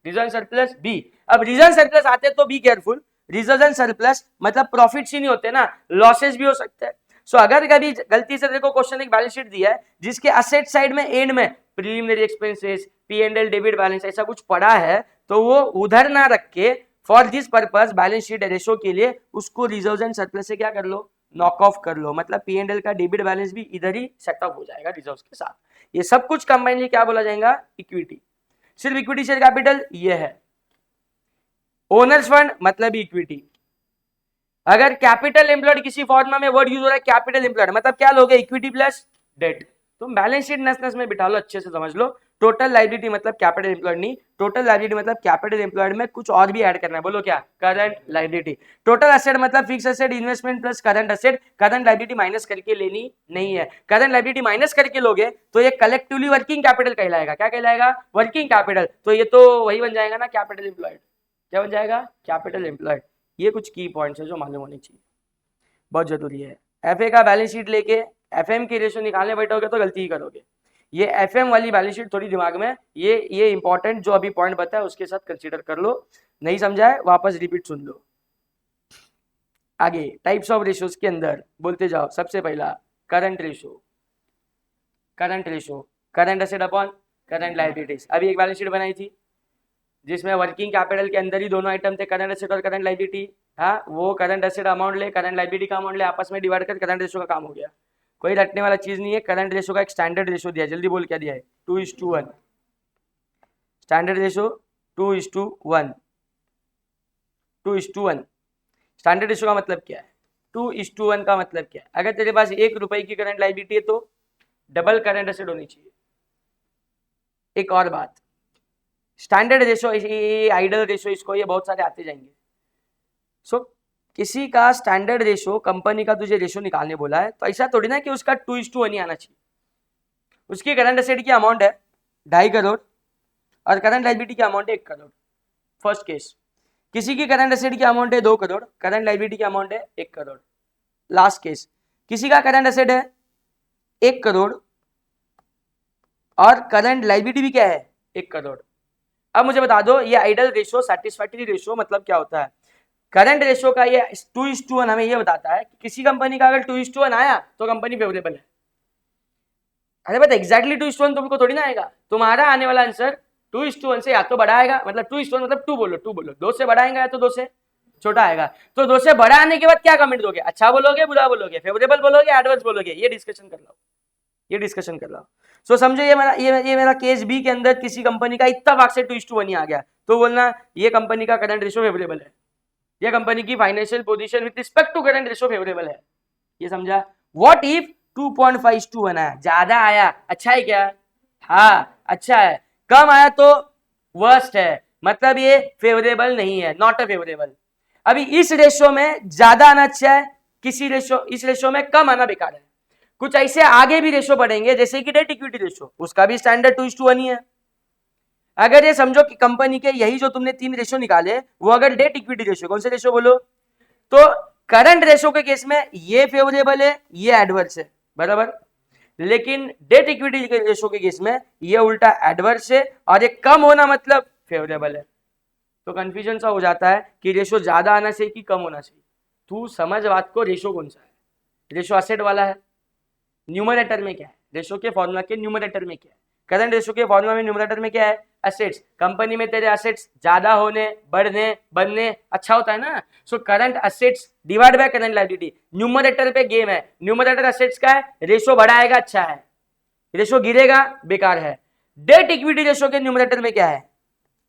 रिजर्व एंड सरप्लस भी। अब रिजर्व सरप्लस आते तो be careful, reserve and surplus मतलब प्रॉफिट्स ही नहीं होते ना, लॉसेस भी हो सकते हैं। सो अगर कभी गलती से देखो क्वेश्चन एक बैलेंस शीट दिया है जिसके असेट साइड में एंड में preliminary expenses, P&L debit balance ऐसा कुछ पड़ा है, तो वो उधर ना रख के for this purpose balance sheet ratio के लिए उसको रिजर्व एंड सरप्लस से क्या कर लो, नॉक ऑफ कर लो। मतलब P&L का डेबिट बैलेंस भी इधर ही सेटअप हो जाएगा रिजर्व के साथ। ये सब कुछ कंबाइनली क्या बोला जाएगा, इक्विटी। सिर्फ इक्विटी शेयर कैपिटल ये है। ओनर्स फंड मतलब इक्विटी। अगर कैपिटल एम्प्लॉयड किसी फॉर्म में वर्ड यूज हो रहा है कैपिटल एम्प्लॉयड मतलब क्या लोगे, इक्विटी प्लस डेट। तुम बैलेंस शीट नस नस में बिठा लो, अच्छे से समझ लो। टोटल लायबिलिटी मतलब कैपिटल एम्प्लॉयड नहीं, टोटल लायबिलिटी मतलब कैपिटल एम्प्लॉयड में कुछ और भी ऐड करना है, बोलो क्या, करंट लायबिलिटी। टोटल एसेट मतलब fix asset investment plus current asset, current liability minus करके लेनी नहीं है। करंट लायबिलिटी माइनस करके लोगे तो ये कलेक्टिवली वर्किंग कैपिटल कहलाएगा। क्या कहलाएगा, वर्किंग कैपिटल। तो ये तो वही बन जाएगा ना कैपिटल एम्प्लॉयड। क्या बन जाएगा, कैपिटल एम्प्लॉयड। ये कुछ की पॉइंट्स है जो मालूम होने चाहिए, बहुत जरूरी है। एफए का बैलेंस शीट लेके एफएम की रेशो निकालने बैठोगे तो गलती ही करोगे। ये एफएम वाली बैलेंस शीट थोड़ी दिमाग में, ये इंपॉर्टेंट जो अभी पॉइंट बताया उसके साथ कंसीडर कर लो, नहीं समझा है वापस रिपीट सुन लो। आगे टाइप्स ऑफ रेशोज के अंदर बोलते जाओ। सबसे पहला current ratio, current ratio, current asset upon current liabilities. अभी एक बैलेंस शीट बनाई थी जिसमें वर्किंग कैपिटल के अंदर ही दोनों आइटम थे, करंट एसेट और करंट लायबिलिटी। हाँ, वो करंट एसेट अमाउंट ले, करंट लायबिलिटी का अमाउंट ले, आपस में डिवाइड कर करंट रेशो का काम हो गया। कोई रटने वाला चीज नहीं है। करंट रेशो का एक स्टैंडर्ड रेशो दिया है, जल्दी बोल क्या दिया है, 2:1। Standard ratio 2:1, 2:1। स्टैंडर्ड रेशो का मतलब क्या है, 2:1 का मतलब क्या है, अगर तेरे पास 1 रुपए की करंट लायबिलिटी है तो डबल करंट एसेट होनी चाहिए। एक और बात, स्टैंडर्ड रेशो, आइडल रेशो, इसको ये बहुत सारे आते जाएंगे। सो किसी का स्टैंडर्ड रेशो, कंपनी का तुझे रेशो निकालने बोला है तो ऐसा थोड़ी ना कि उसका 2:1 ही आना चाहिए। उसकी करंट एसेट की अमाउंट है 2.5 करोड़ और करंट लायबिलिटी की अमाउंट है 1 करोड़। फर्स्ट केस, किसी की करंट एसेट की अमाउंट है 2 करोड़, करंट लायबिलिटी की अमाउंट है 1 करोड़। लास्ट केस, किसी का करंट एसेट है 1 करोड़ और करंट लायबिलिटी भी क्या है, 1 करोड़। अब मुझे बता दो ये आइडल रेशो, सैटिस्फैक्टरी रेशो मतलब क्या होता है। करंट रेशो का ये 2:1 हमें ये बताता है कि किसी कंपनी का अगर 2:1 आया तो कंपनी फेवरेबल है। अरे बट एग्जैक्टली 2:1 तुमको थोड़ी ना आएगा, तुम्हारा आने वाला आंसर 2:1 से या तो बड़ा आएगा, मतलब 2:1 मतलब 2 बोलो, 2 बोलो, 2 से बड़ा आएगा या तो 2 से छोटा आएगा। तो 2 से बड़ा आने के बाद क्या कमेंट दोगे, अच्छा बोलोगे, बुरा बोलोगे, फेवरेबल बोलोगे, एडवर्स बोलोगे, ये डिस्कशन कर लो, ये डिस्कशन कर लो। सो समझो ये मेरा केस बी के अंदर किसी कंपनी का इत्तेफाक से 2:1 ही आ गया तो बोलना ये कंपनी का करंट रेशो फेवरेबल है, ये कंपनी की financial position with respect to current ratio favourable है। ये समझा। व्हाट इफ 2.5:1 आया, ज्यादा आया, अच्छा है क्या, हाँ अच्छा है, कम आया तो वर्स्ट है, मतलब ये फेवरेबल नहीं है, नॉट अ फेवरेबल। अभी इस रेशो में ज्यादा आना अच्छा है, किसी रेशो, इस रेशो में कम आना बेकार है। कुछ ऐसे आगे भी रेशो बढ़ेंगे जैसे कि डेट इक्विटी रेशो, उसका भी स्टैंडर्ड 2:1 ही है। अगर ये समझो कि कंपनी के यही जो तुमने 3 रेशो निकाले वो अगर डेट इक्विटी रेशो, कौन से रेशो बोलो, तो करंट रेशो के केस में ये फेवरेबल है, ये एडवर्स है, बराबर। लेकिन डेट इक्विटी के रेशो के केस में ये उल्टा एडवर्स है और ये कम होना मतलब फेवरेबल है। तो कंफ्यूजन सा हो जाता है कि रेशो ज्यादा आना चाहिए कि कम होना चाहिए। तू समझ बात को, रेशो कौन सा है, रेशो एसेट वाला है। न्यूमरेटर में क्या है, रेशो के फॉर्मूला के न्यूमरेटर में क्या है, करंट रेशो के फॉर्मूला में न्यूमरेटर में क्या है, एसेट्स। कंपनी में तेरे एसेट्स ज्यादा होने, बढ़ने, बनने अच्छा होता है ना। So current assets divide by current liability, numerator पे गेम है। न्यूमरेटर एसेट्स का है, रेशो बढ़ाएगा अच्छा है, रेशो गिरेगा बेकार है। डेट इक्विटी रेशो के न्यूमरेटर में क्या है,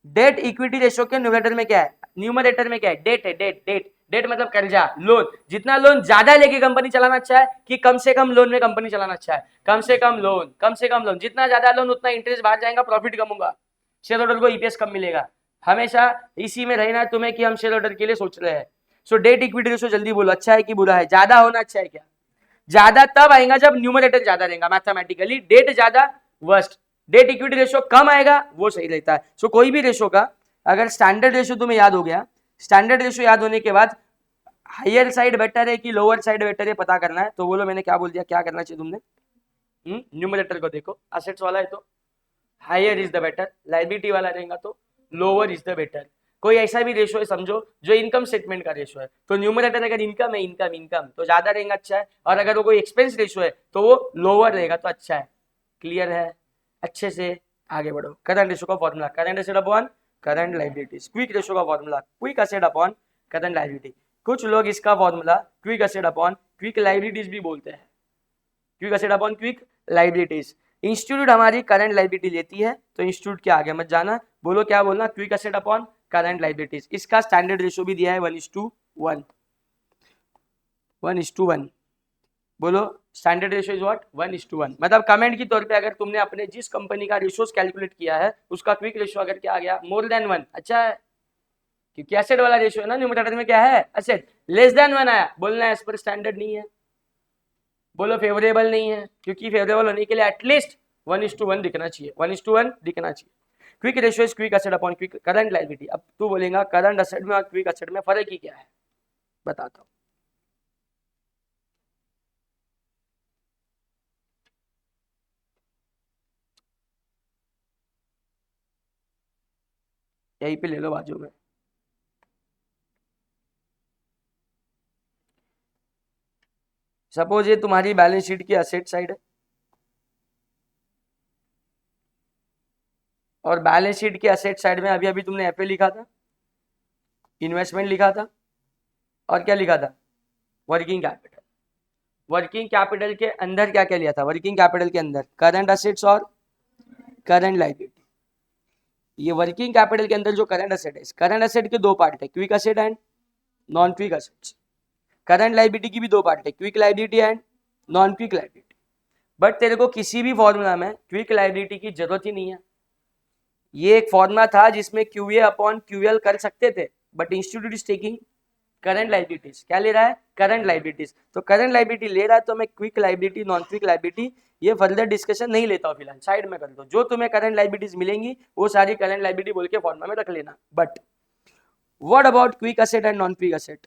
डेट इक्विटी रेशो के न्यूमरेटर में क्या है, न्यूमरेटर में क्या है, डेट है, डेट, डेट, डेट मतलब कर्जा, लोन। जितना लोन ज्यादा लेके कंपनी चलाना अच्छा है कि कम से कम लोन में कंपनी चलाना अच्छा है, कम से कम लोन, कम से कम लोन। जितना ज्यादा लोन उतना इंटरेस्ट बाहर जाएगा, प्रॉफिट कम होगा, शेयर होल्डर को ईपीएस कम मिलेगा। हमेशा इसी में रहना तुम्हें कि हम शेयर होल्डर के लिए सोच रहे हैं। सो डेट इक्विटी रेशो जल्दी बोलो, अच्छा है कि बुरा है, ज्यादा होना अच्छा है क्या, ज्यादा तब आएगा जब न्यूमरेटर ज्यादा रहेगा मैथमेटिकली, डेट ज्यादा वर्स्ट, डेट इक्विटी रेशो कम आएगा वो सही रहता है। सो कोई भी रेशो का अगर स्टैंडर्ड रेशो तुम्हें याद हो गया, स्टैंडर्ड रेशो याद होने के बाद हायर साइड बेटर है कि लोअर साइड बेटर है पता करना है। तो बोलो मैंने क्या बोल दिया, क्या करना चाहिए तुमने, न्यूमरेटर को देखो, असेट्स वाला है तो higher is the better, liability वाला रहेगा तो लोअर इज द बेटर। कोई ऐसा भी रेशो है समझो जो इनकम स्टेटमेंट का रेशो है, तो न्यूमरेटर अगर इनकम है, इनकम इनकम तो ज्यादा रहेगा अच्छा है, और अगर वो कोई एक्सपेंस रेशो है तो वो लोअर रहेगा तो अच्छा है। क्लियर है, अच्छे से आगे बढ़ो। करंट रेशो का formula, current asset upon current liabilities. Quick ratio का formula, quick asset upon current liability. कुछ लोग इसका formula quick asset upon quick liabilities भी बोलते हैं, quick asset upon quick liabilities. Institute हमारी करंट लायबिलिटी लेती है तो इंस्टीट्यूट के आगे मत जाना, बोलो क्या बोलना, quick asset upon current liabilities. इसका स्टैंडर्ड रेशियो भी दिया है 1:1, 1:1। बोलो स्टैंडर्ड रेशियो इज व्हाट? 1:1। मतलब कमेंट की तौर पे अगर तुमने अपने जिस कंपनी का रेशियोज कैलकुलेट किया है उसका क्विक रेशियो अगर क्या आ गया मोर देन 1, अच्छा है, क्योंकि एसेट वाला रेशियो है ना, न्यूमरेटर में क्या है एसेट, लेस देन 1 आया, बोलना है एज पर स्टैंडर्ड नहीं है। बोलो फेवरेबल नहीं है, क्योंकि फेवरेबल होने के लिए एटलीस्ट 1:1 दिखना चाहिए, 1:1 दिखना चाहिए। Quick ratio is quick asset upon quick current liability. अब तू बोलेगा करंट एसेट में और क्विक एसेट में फर्क ही क्या है, बताता हूँ। यहीं पे ले लो बाजू में। सपोज ये तुम्हारी बैलेंस शीट की एसेट साइड है और बैलेंस शीट के एसेट साइड में अभी अभी तुमने एफए लिखा था, इन्वेस्टमेंट लिखा था और क्या लिखा था, वर्किंग कैपिटल। वर्किंग कैपिटल के अंदर क्या क्या लिया था, वर्किंग कैपिटल के अंदर करंट एसेट्स और करंट लायबिलिटी। ये वर्किंग कैपिटल के अंदर जो करंट एसेट है, करंट एसेट के दो पार्ट है, quick asset and non quick assets. Current liability की भी दो पार्ट है, quick liability and non quick liability. But तेरे को किसी भी फॉर्मूला में क्विक लायबिलिटी की जरूरत ही नहीं है। ये एक फॉर्मूला था जिसमें क्यूए अपॉन क्यूएल कर सकते थे, but institute is taking current liabilities. क्या ले रहा है, करंट लायबिलिटीज। तो करंट लायबिलिटी ले रहा है तो मैं quick liability non quick liability ये फर्दर डिस्कशन नहीं लेता हूँ, फिलहाल साइड में कर दो। जो तुम्हें करंट लायबिलिटीज मिलेंगी वो सारी करंट लायबिलिटी बोल के फॉर्मूला में रख लेना। But what about quick asset and non quick asset?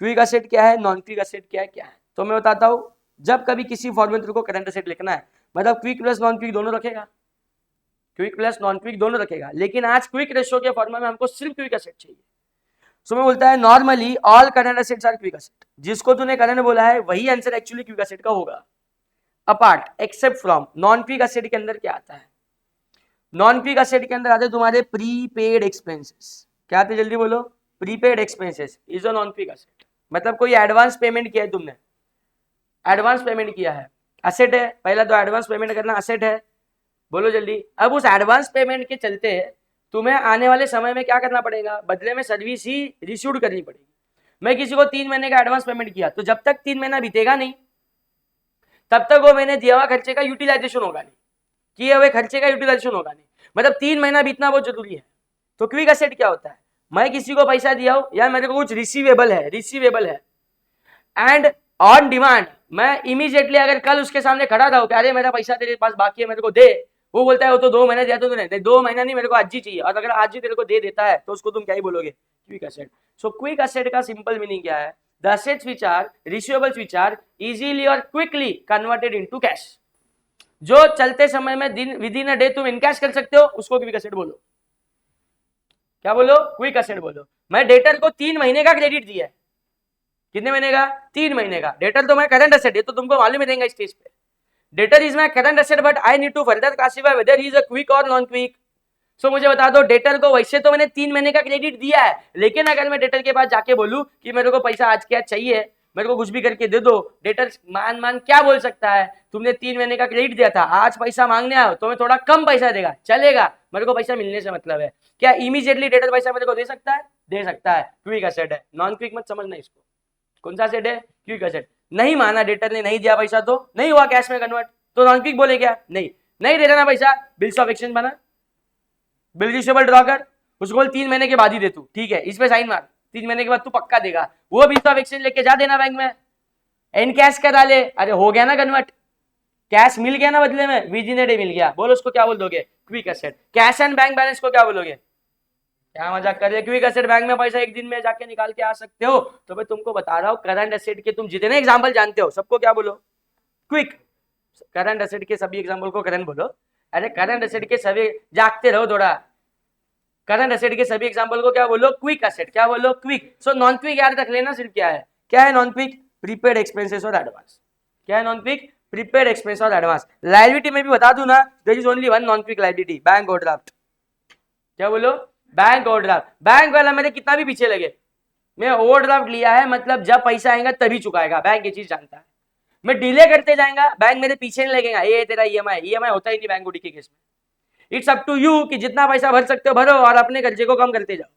Quick asset क्या है, नॉन क्विक एसेट क्या है, तो मैं बताता हूँ। जब कभी किसी फॉर्मूले में तेरे को करंट एसेट लिखना है, मतलब क्विक प्लस नॉन क्विक दोनों रखेगा, क्विक प्लस नॉन क्विक दोनों रखेगा। लेकिन आज क्विक रेशियो के फॉर्मूला में हमको सिर्फ क्विक एसेट चाहिए। सो मैं बोलता है normally all current assets are quick asset. जिसको तूने करंट बोला है वही आंसर एक्चुअली क्विक एसेट का होगा, apart except from non quick asset के अंदर क्या आता है। नॉन क्विक एसेट के अंदर आते तुम्हारे प्रीपेड एक्सपेंसेस। क्या आते जल्दी बोलो, prepaid expenses is a non quick asset. मतलब कोई एडवांस पेमेंट किया है तुमने, एडवांस पेमेंट किया है, एसेट है। पहला तो एडवांस पेमेंट करना एसेट है, बोलो जल्दी। अब उस एडवांस पेमेंट के चलते तुम्हें आने वाले समय में क्या करना पड़ेगा, बदले में सर्विस ही रिसीव करनी पड़ेगी। मैं किसी को 3 महीने का एडवांस पेमेंट किया, तो जब तक 3 महीना बीतेगा नहीं तब तक वो मैंने दिया हुआ खर्चे का यूटिलाइजेशन होगा नहीं, किए हुए खर्चे का यूटिलाइजेशन होगा नहीं। मतलब 3 महीना बीतना बहुत जरूरी है। तो क्विक एसेट क्या होता है, मैं किसी को पैसा दिया हूं या मेरे को कुछ रिसीवेबल है एंड ऑन डिमांड मैं इमीडिएटली अगर कल उसके सामने खड़ा था कि अरे मेरा पैसा तेरे पास बाकी है मेरे को दे, वो बोलता है वो तो 2 महीने दिया तो तूने, 2 महीना नहीं मेरे को आज ही चाहिए, और अगर आज ही तेरे को दे देता है तो उसको तुम क्या ही बोलोगे, quick asset. So quick asset का सिंपल मीनिंग क्या है, the assets which are receivables which are easily और क्विकली कन्वर्टेड इनटू कैश। जो चलते समय में दिन विद इन अ डे तुम इनकैश कर सकते हो उसको क्विक एसेट बोलो। क्या बोलो, क्विक एसेट बोलो। मैं डेटर को 3 महीने का क्रेडिट दिया है, कितने महीने का, 3 महीने का। डेटर तो मैं करंट एसेट है, तो तुमको मालूम ही देंगे स्टेज पे, debtor is my current asset but I need to further classify whether he is a quick और नॉन क्विक। सो मुझे बता दो, डेटर को वैसे तो मैंने 3 महीने का क्रेडिट दिया है, लेकिन अगर मैं डेटर के पास जाके बोलूं कि मेरे को पैसा आज क्या चाहिए, मेरे को कुछ भी करके दे दो, डेटर मान क्या बोल सकता है, तुमने 3 महीने का क्रेडिट दिया था, आज पैसा मांगने आओ तो मैं थोड़ा कम पैसा देगा, चलेगा, मेरे को पैसा मिलने से मतलब है। क्या इमीडिएटली डेटर पैसा मेरे को दे सकता है, दे सकता है, क्विक एसेट है। नॉन क्विक मत समझना इसको, कौन सा एसेट है, क्विक एसेट। नहीं माना डेटर ने, नहीं दिया पैसा तो नहीं हुआ कैश में कन्वर्ट, तो नॉन क्विक बोले क्या, नहीं दे देना पैसा, बिल्स ऑफ एक्सचेंज बना, बिल रिसीवेबल ड्रॉ कर, उसको बोल 3 महीने के बाद ही दे तू, ठीक है, इस पे साइन मार, 3 महीने के बाद तू पक्का देगा, वो बिल्स ऑफ एक्सचेंज लेके जा देना बैंक में, एन कैश करा ले, अरे हो गया ना कन्वर्ट, कैश मिल गया ना बदले में, with in a day meal गया, बोलो उसको क्या बोल दोगे, quick asset. Cash and bank balance को क्या बोलोगे, क्या मजाक कर रहे, क्विक एसेट बैंक में पैसा एक दिन में जाके निकाल के आ सकते हो। तो मैं तुमको बता रहा हूँ करंट एसेट के तुम जितने एग्जांपल जानते हो सबको क्या बोलो, क्विक। करंट एसेट के सभी एग्जांपल को करंट बोलो। अरे करंट एसेट के सभी, जागते रहो थोड़ा, करंट एसेट के सभी एग्जांपल को क्या बोलो, क्विक एसेट। क्या बोलो, क्विक। सो नॉन क्विक याद रख लेना सिर्फ, क्या है नॉन क्विक, प्रीपेड एक्सपेंसेस और एडवांस। क्या है नॉन क्विक, प्रीपेड एक्सपेंस और एडवांस। लायबिलिटी में भी बता दूं ना, there is only one non quick liability, bank overdraft. क्या बोलो, बैंक ओवरड्राफ्ट। बैंक वाला मेरे कितना भी पीछे लगे, मैं ओवरड्राफ्ट लिया है मतलब जब पैसा आएगा तभी चुकाएगा, बैंक ये चीज जानता है। मैं डिले करते जाएगा बैंक मेरे पीछे नहीं लगेगा, ये तेरा ईएमआई होता ही नहीं बैंक ओडी के केस में। इट्स अप टू यू कि जितना पैसा भर सकते हो भरो और अपने कर्जे को कम करते जाओ।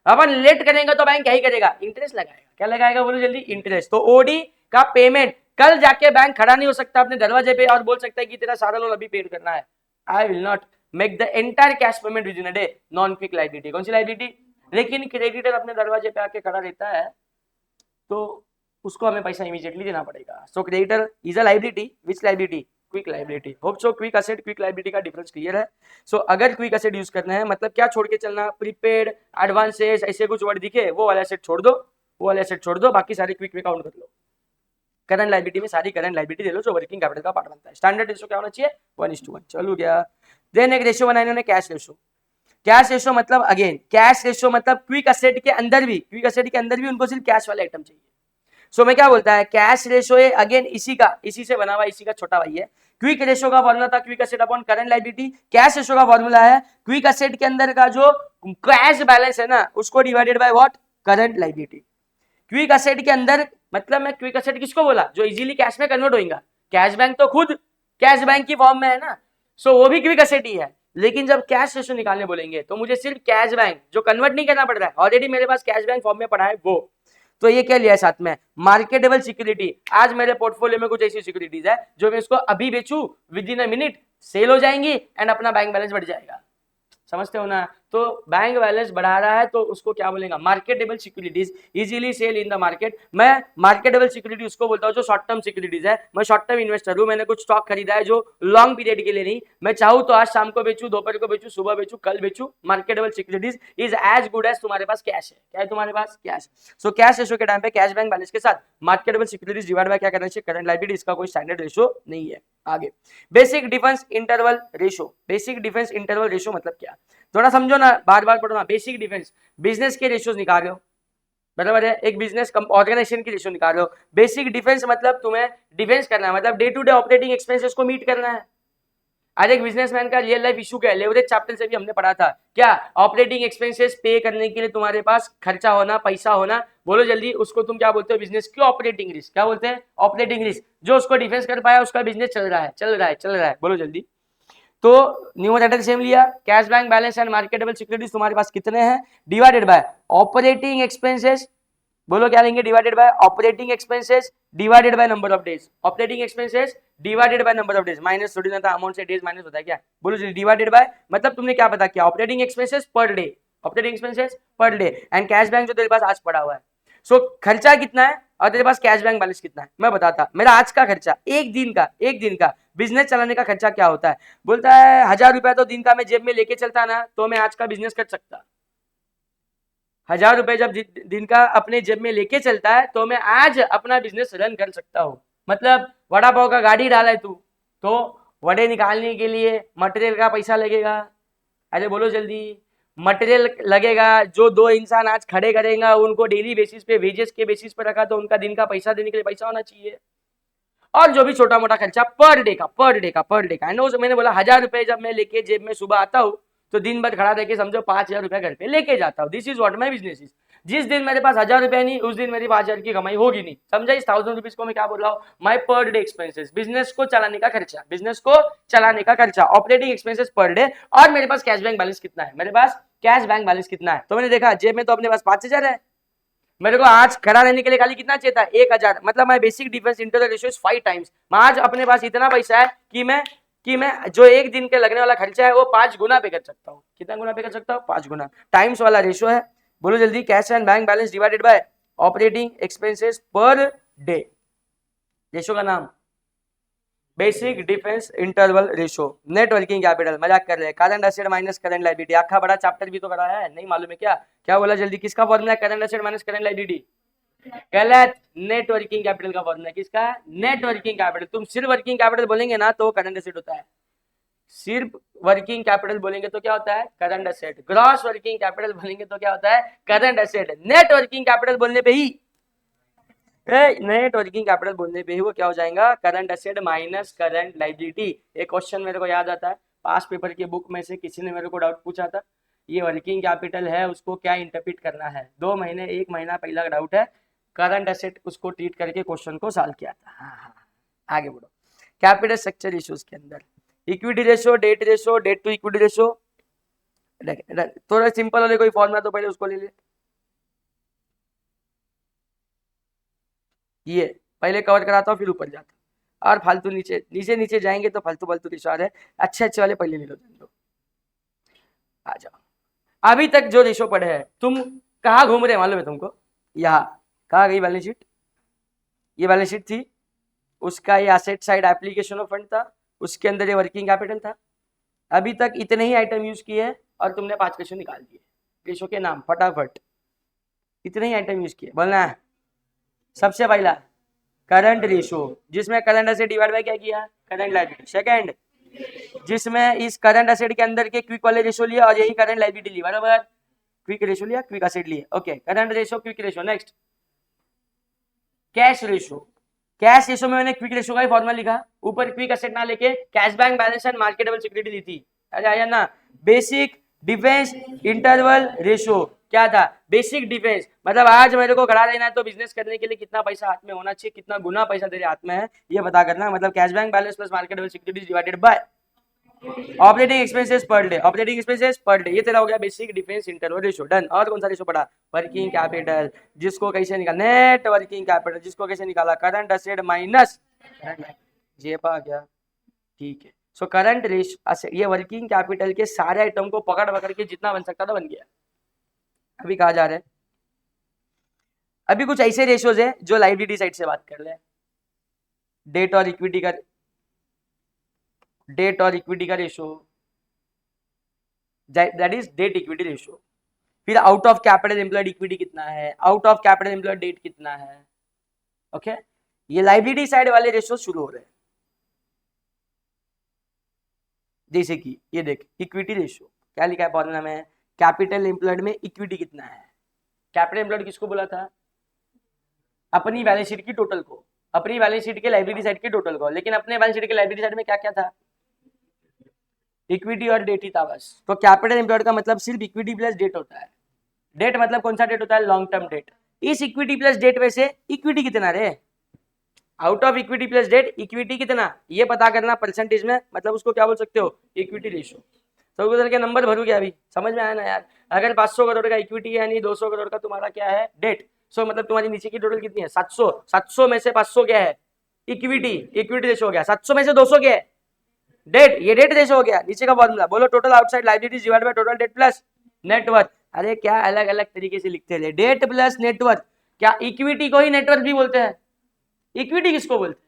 अपन लेट करेंगे तो बैंक क्या ही करेगा, इंटरेस्ट लगाएगा। क्या लगाएगा बोलो जल्दी, इंटरेस्ट। तो ओडी का पेमेंट कल जाके बैंक खड़ा नहीं हो सकता अपने दरवाजे पे और बोल सकता है कि तेरा सारा लोन अभी पेड करना है। I will not make the entire cash payment with in a day, non quick liability. कौन सी लायबिलिटी? लेकिन क्रेडिटर अपने दरवाजे पे आके खड़ा रहता है तो उसको हमें पैसा इमीडिएटली देना पड़ेगा। So creditor is a liability, which liability? Quick liability. Hope so quick asset quick liability का डिफरेंस क्लियर है। सो अगर क्विक असेट यूज करना है मतलब क्या छोड़ के चलना, प्रीपेड, एडवांसेस, ऐसे कुछ वर्ड दिखे वो वाला एसेट छोड़ दो, वो वाला एसेट छोड़ दो, बाकी सारी क्विक में काउंट कर लो। करंट लायबिलिटी में सारी करंट लायबिलिटी दे लो जो वर्किंग कैपिटल का पार्ट बनता है। स्टैंडर्ड रेशियो क्या होना चाहिए? 1:1। चलो गया। देन एक रेशियो बनाया इन्होंने, कैश रेशियो। कैश रेशियो मतलब अगेन कैश रेशियो मतलब क्विक असेट के अंदर भी, क्विक असेट के अंदर भी उनको सिर्फ कैश वाले आइटम चाहिए। सो मैं क्या बोलता है, कैश रेशियो है अगेन इसी का, इसी से बना हुआ, इसी का छोटा भाई है। क्विक रेशियो का फॉर्मूला था quick asset upon current liability. Cash ratio का फॉर्मूला है क्विक असेट के अंदर का जो कैश बैलेंस है ना उसको divided by what, current liability. Quick asset के अंदर मतलब मैं क्विक असेट किसको बोला, जो इजीली कैश में कन्वर्ट होगा। कैश बैंक तो खुद कैश बैंक की फॉर्म में है ना, सो वो भी क्विक असेट ही है। लेकिन जब कैश रेशियो निकालने बोलेंगे तो मुझे सिर्फ कैश बैंक जो कन्वर्ट नहीं करना पड़ रहा है, ऑलरेडी मेरे पास कैश बैंक फॉर्म में पड़ा है वो। तो ये क्या लिया है साथ में, मार्केटेबल सिक्योरिटी। आज मेरे पोर्टफोलियो में कुछ ऐसी सिक्योरिटीज है जो मैं इसको अभी बेचूं, within a minute sell हो जाएंगी एंड अपना बैंक बैलेंस बढ़ जाएगा। समझते हो ना? तो बैंक बैलेंस बढ़ा रहा है तो उसको क्या बोलेगा, marketable securities, easily sell in the market. मैं मार्केटेबल सिक्योरिटी उसको बोलता हूँ जो शॉर्ट टर्म सिक्योरिटीज है। मैं शॉर्ट टर्म इन्वेस्टर हूँ, मैंने कुछ स्टॉक खरीदा है जो लॉन्ग पीरियड के लिए नहीं, मैं चाहूँ तो आज शाम को बेचूं, दोपहर को बेचूं, सुबह बेचूं, कल बेचूं। Marketable securities is as good as तुम्हारे पास कैश है। क्या है तुम्हारे पास? कैश। सो कैश रेशियो के टाइम पे कैश बैंक बैलेंस के साथ मार्केटेबल सिक्योरिटीज डिवाइड बाय क्या करना चाहिए, करंट लायबिलिटी। इसका कोई स्टैंडर्ड रेशियो नहीं है। आगे basic defence interval ratio. Basic defence interval ratio मतलब क्या, थोड़ा समझो ना, बार बार पढ़ो ना। बेसिक डिफेंस, बिजनेस के रेशियोज निकाल रहे हो, बराबर है, एक बिजनेस ऑर्गेनाइजेशन की रेशियो निकाल रहे हो। बेसिक डिफेंस मतलब तुम्हें डिफेंस करना है, मतलब day to day operating expenses को मीट करना है। आज एक बिजनेसमैन का रियल लाइफ इशू क्या है, लेवरेज चैप्टर से भी हमने पढ़ा था, क्या ऑपरेटिंग एक्सपेंसेस पे करने के लिए तुम्हारे पास खर्चा होना, पैसा होना। बोलो जल्दी, उसको तुम क्या बोलते हो, बिजनेस की ऑपरेटिंग रिस्क। क्या बोलते हैं? Operating risk. जो उसको डिफेंस कर पाया उसका बिजनेस चल रहा है, चल रहा है, चल रहा है। बोलो जल्दी। तो न्यूमरेटर सेम लिया, cash bank balance and marketable securities तुम्हारे पास कितने हैं, डिवाइडेड बाय ऑपरेटिंग एक्सपेंसेस। बोलो क्या लेंगे, divided by operating expenses divided by number of days. Operating expenses divided by number of days, minus थोड़ी ना था, अमाउंट से डेज माइनस होता है क्या? बोलो जी, डिवाइडेड बाय मतलब तुमने क्या पता किया, operating expenses per day, operating expenses per day and cash bank जो तेरे पास आज पड़ा हुआ है। सो खर्चा कितना है और तेरे पास कैश बैंक बैलेंस कितना है। मैं बताता, मेरा आज का खर्चा एक दिन का बिजनेस चलाने का खर्चा क्या होता है। बोलता है 1000 रुपया तो दिन का मैं जेब में लेके चलता ना तो मैं आज का बिजनेस कर सकता। 1000 रुपए जब दिन का अपने जेब में लेके चलता है तो मैं आज अपना बिजनेस रन कर सकता हूँ। मतलब वड़ा पाव का गाड़ी डाला है तू, तो वड़े निकालने के लिए मटेरियल का पैसा लगेगा। अरे बोलो जल्दी, मटेरियल लगेगा। जो 2 इंसान आज खड़े करेंगे उनको डेली बेसिस पे, वेजेस के बेसिस पे रखा तो उनका दिन का पैसा देने के लिए पैसा होना चाहिए। और जो भी छोटा मोटा खर्चा पर डे का मैंने बोला 1000 रुपए जब मैं लेके जेब में सुबह आता हूँ तो दिन भर खड़ा रह के समझो 5000 रुपया घर पे लेके जाता हूँ। This is what my business is. जिस दिन मेरे पास 1000 रुपया नहीं उस दिन मेरी 5000 की कमाई होगी नहीं। समझा? इस 1000 रुपीज को मैं क्या बोल रहा हूँ, my per day expenses, business को चलाने का खर्चा, बिजनेस को चलाने का खर्चा, ऑपरेटिंग एक्सपेंसेस पर डे। और मेरे पास कैश बैंक बैलेंस कितना है, मेरे पास कैश बैंक बैलेंस कितना है। तो मैंने देखा जेब में तो अपने पास 5000 है, मेरे को आज खड़ा रहने के लिए खाली कितना चाहिए था, 1000। मतलब my basic difference into the ratio is 5 times. आज अपने पास इतना पैसा है कि मैं जो एक दिन के लगने वाला खर्चा है वो 5 गुना पे कर सकता हूँ। कितना गुना पे कर सकता हूँ? 5 गुना। टाइम्स वाला रेशियो है। बोलो जल्दी, cash and bank balance divided by operating expenses per day. Ratio का नाम basic defence interval ratio. Net working capital, मजाक कर रहे हैं, current asset minus current liability. आखा बड़ा चैप्टर भी तो कराया है, नहीं मालूम है क्या? क्या बोला जल्दी, किसका फॉर्मूला है current asset minus current liability? गलत। नेट वर्किंग कैपिटल का फॉर्मूला किसका? Net working capital. तुम सिर्फ वर्किंग कैपिटल बोलेंगे ना तो करंट एसेट होता है, सिर्फ वर्किंग कैपिटल बोलेंगे तो क्या होता है, current asset. Gross working capital बोलेंगे तो क्या होता है, current asset. Net working capital बोलने पे ही नेट वर्किंग कैपिटल बोलने पे ही वो क्या हो जाएगा, current asset minus current liability. एक क्वेश्चन मेरे को याद आता है, पास पेपर की बुक में से किसी ने मेरे को डाउट पूछा था, ये वर्किंग कैपिटल है उसको क्या इंटरप्रेट करना है। 2 महीने 1 महीना पहला डाउट है, करंट एसेट उसको ट्रीट करके क्वेश्चन को सॉल्व किया था। हाँ, आगे बढ़ो। कैपिटल स्ट्रक्चर इश्यूज के अंदर equity ratio, debt to equity ratio. थोड़ा सिंपल वाले कोई फॉर्मूला तो पहले उसको ले ले, ये पहले कवर कराता हूँ फिर ऊपर जाता, और फालतू नीचे नीचे नीचे जाएंगे तो फालतू फालतू रिश्तेदार है, अच्छे अच्छे वाले पहले ले लो। आ जाओ, अभी तक जो रेशो पढ़े हैं, तुम कहाँ घूम रहे मालूम है तुमको? यहाँ कहाँ गई बैलेंस शीट? ये बैलेंस शीट थी, उसका ये asset side application of fund था, उसके अंदर ये वर्किंग कैपिटल था। अभी तक इतने ही आइटम यूज किए हैं और तुमने 5 क्वेश्चन निकाल दिए रेशो के नाम फटाफट। इतने ही आइटम यूज किए, बोलना है। सबसे पहला करंट रेशो, जिसमें करंट एसेट डिवाइड बाय क्या किया? Current liability. सेकंड, जिसमें इस करंट एसेट के अंदर के क्विक वाले रेशो लिया और यही करंट लायबिलिटी ली, बराबर? क्विक रेशो लिया, क्विक एसेट लिए, okay. Current ratio, quick ratio. Next cash ratio. Cash ratio में मैंने क्विक रेशो का ही फॉर्मूला लिखा, ऊपर क्विक एसेट ना लेके cash bank balance and marketable security दी थी। अरे आया ना। बेसिक डिफेंस इंटरवल रेशो क्या था? बेसिक डिफेंस मतलब आज मेरे को खड़ा रहना है तो बिजनेस करने के लिए कितना पैसा हाथ में होना चाहिए, कितना गुना पैसा तेरे हाथ में है ये पता करना। मतलब cash bank balance plus marketable securities divided by operating expenses per day. Operating expenses per day, ये तेरा हो गया basic defence interval ratio. Done. और कौन सा रेशो पड़ा? वर्किंग कैपिटल, जिसको कैसे निकाला? नेट वर्किंग कैपिटल, जिसको कैसे निकाला? करंट एसेट माइनस ये पा गया, ठीक है। सो करंट रेशो, ये वर्किंग कैपिटल के सारे आइटम को पकड़ पकड़ के जितना बन सकता था बन गया। अभी कहा जा रहा है, अभी कुछ ऐसे रेशोज है जो लायबिलिटी साइड से बात कर ले। डेट और इक्विटी का, डेट और इक्विटी का ratio, that is debt equity ratio. फिर out of capital employed equity कितना है, out of capital employed debt कितना है, ओके। ये लायबिलिटी साइड वाले रेशो शुरू हो रहे हैं। जैसे कि ये देख, इक्विटी रेशो क्या लिखा है फॉर्मूला में? कैपिटल एम्प्लॉयड में इक्विटी कितना है? कैपिटल एम्प्लॉयड किसको बोला था? अपनी बैलेंस शीट की टोटल को, अपनी बैलेंस शीट के लायबिलिटी साइड के टोटल को। लेकिन अपने बैलेंस शीट के लायबिलिटी साइड में क्या क्या था? इक्विटी और डेट ही था बस। तो कैपिटल एम्प्लॉयड का मतलब सिर्फ इक्विटी प्लस डेट होता है। डेट मतलब कौन सा डेट होता है? Long term debt. इस इक्विटी प्लस डेट में से इक्विटी कितना रे? Out of equity plus debt equity कितना, ये पता करना परसेंटेज में, मतलब उसको क्या बोल सकते हो? Equity ratio. तो उधर के नंबर भरू क्या अभी समझ में आया ना यार? अगर 500 करोड़ का इक्विटी है यानी 200 करोड़ का तुम्हारा क्या है? डेट। सो मतलब तुम्हारी नीचे की टोटल कितनी है? 700। 700 में से 500 क्या है? इक्विटी। इक्विटी रेशो हो गया। 700 में से 200 क्या है? डेट। ये डेट रेशो हो गया। नीचे का फॉर्मूला बोलो, total outside liabilities divided by total debt plus net worth. अरे क्या अलग अलग तरीके से लिखते हैं? Debt plus net worth. क्या इक्विटी को ही नेटवर्थ भी बोलते हैं? इक्विटी किसको बोलते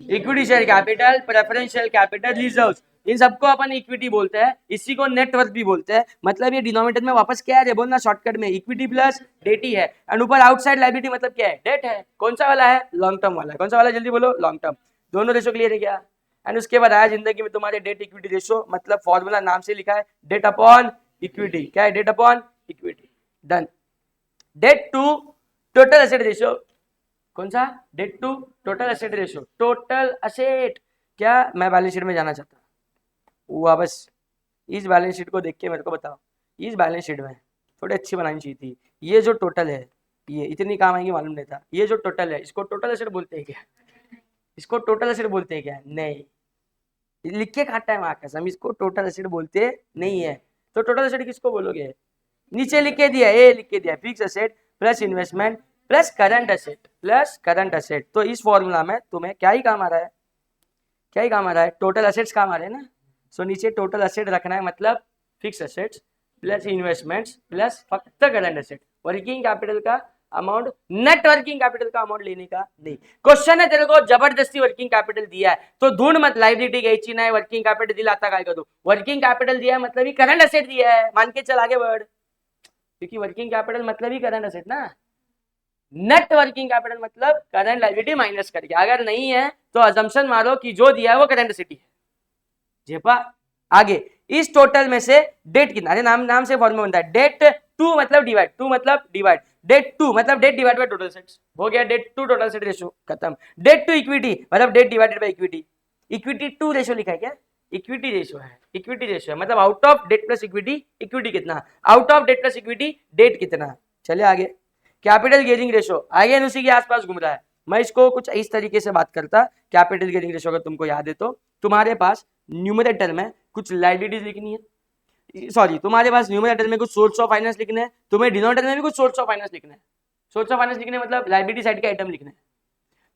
हैं? Equity share capital, preferential capital, reserves, इन सबको अपन इक्विटी बोलते हैं। इसी को नेटवर्थ भी बोलते हैं। मतलब ये डिनोमिनेटर में वापस क्या है बोलना शॉर्टकट में? इक्विटी प्लस डेट ही है। एंड ऊपर आउटसाइड लायबिलिटी मतलब क्या है? डेट है। कौन सा वाला है? लॉन्ग टर्म वाला है। कौन सा वाला? जल्दी बोलो। Long term. दोनों रेशो क्लियर है क्या? एंड उसके बाद आया जिंदगी में तुम्हारे डेट इक्विटी रेशो, मतलब फॉर्मूला नाम से लिखा है, डेट अपॉन इक्विटी। क्या है? Debt upon equity. Done. Debt to total asset ratio, कौन सा? Debt to total asset ratio. Total asset क्या? मैं बैलेंस शीट में जाना चाहता हुआ, बस इस बैलेंस शीट को देख के मेरे को बताओ, इस बैलेंस शीट में थोड़ी अच्छी बनानी चाहिए थी। ये जो टोटल है, ये इतनी काम आएंगी मालूम नहीं था। ये जो टोटल है इसको टोटल एसेट बोलते हैं क्या? इसको टोटल एसेट बोलते हैं क्या? नहीं, लिख के काटता है वहां कसम, इसको टोटल एसेट बोलते नहीं है। तो टोटल एसेट किसको बोलोगे? नीचे लिख के दिया, ए लिख के दिया, fix asset plus investment plus current asset plus current asset. तो इस फॉर्मूला में तुम्हें क्या ही काम आ रहा है? क्या ही काम आ रहा है? टोटल एसेट्स काम आ रहे हैं ना। सो नीचे टोटल एसेट रखना है, मतलब fix assets plus investments plus फक्त करंट एसेट। वर्किंग कैपिटल का अमाउंट, नेट वर्किंग कैपिटल का अमाउंट लेने का नहीं। क्वेश्चन है तेरे को जबरदस्ती वर्किंग कैपिटल दिया है तो ढूंढ मत लायबिलिटी घ्यायची नाही, वर्किंग कैपिटल दिला आता काय करू? वर्किंग कैपिटल दिया है मतलब ही करंट एसेट दिया है, मान के चल आगे बढ़। क्योंकि वर्किंग कैपिटल मतलब ही करंट एसेट ना। नेट वर्किंग कैपिटल मतलब करंट लायबिलिटी माइनस करके। अगर नहीं है तो अजम्पशन मारो कि जो दिया है वो करंट एसेट है। जेपा आगे, इस टोटल में से डेट कितना? अरे नाम से फॉर्मूला बनता है। डेट टू मतलब डिवाइड, टू मतलब डिवाइड, डेट टू मतलब debt divide by total assets. हो गया debt to total asset ratio, खत्म। डेट टू इक्विटी मतलब debt divided by equity. Equity to ratio लिखा है क्या? इक्विटी रेशो है। इक्विटी रेशो है मतलब out of debt plus equity, equity कितना? Out of debt plus equity, debt कितना? चले आगे। कैपिटल गियरिंग रेशो, आगे उसी के आसपास घूम रहा है। मैं इसको कुछ इस तरीके से बात करता, कैपिटल गियरिंग रेशो अगर तुमको याद है तो तुम्हारे पास न्यूमरेटर में कुछ लायबिलिटीज लिखनी है, सॉरी तुम्हारे पास न्यूमरेटर में कुछ सोर्स ऑफ फाइनेंस लिखना है, तुम्हें डिनोमिनेटर में भी कुछ सोर्स ऑफ फाइनेंस लिखना है। सोर्स ऑफ फाइनेंस लिखने मतलब लायबिलिटी साइड के आइटम लिखना है।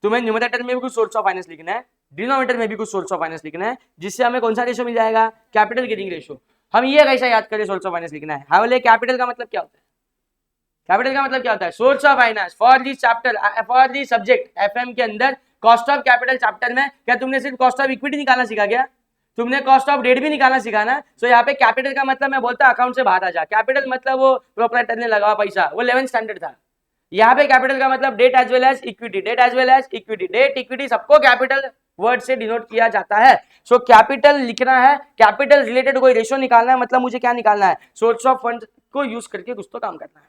तुम्हें न्यूमरेटर में भी कुछ सोर्स ऑफ फाइनेंस लिखना है, डिनोमिनेटर में भी कुछ सोर्स ऑफ फाइनेंस लिखना है, जिससे हमें कौन सा रेशो मिल जाएगा, कैपिटल गियरिंग रेशो। हम ये कैसा याद करें, सोर्स ऑफ फाइनेंस लिखना है। हाँ बोले कैपिटल का मतलब क्या होता है, कैपिटल का मतलब क्या होता है, source of finance for this chapter, for this subject FM के अंदर कॉस्ट ऑफ कैपिटल चैप्टर में क्या तुमने सिर्फ कॉस्ट ऑफ इक्विटी निकालना सीखा क्या, तुमने कॉस्ट ऑफ डेट भी निकालना सीखा ना। सो यहाँ पे कैपिटल का मतलब मैं बोलता अकाउंट से बाहर आ जा, कैपिटल मतलब वो प्रोप्राइटर ने लगा पैसा, वो 11th स्टैंडर्ड था। यहाँ पे कैपिटल का मतलब debt as well as equity, debt as well as equity, debt equity सबको कैपिटल वर्ड से डिनोट किया जाता है। सो कैपिटल लिखना है, कैपिटल रिलेटेड कोई रेशो निकालना है, मतलब मुझे क्या निकालना है, सोर्स ऑफ फंड को यूज करके कुछ तो काम करना है।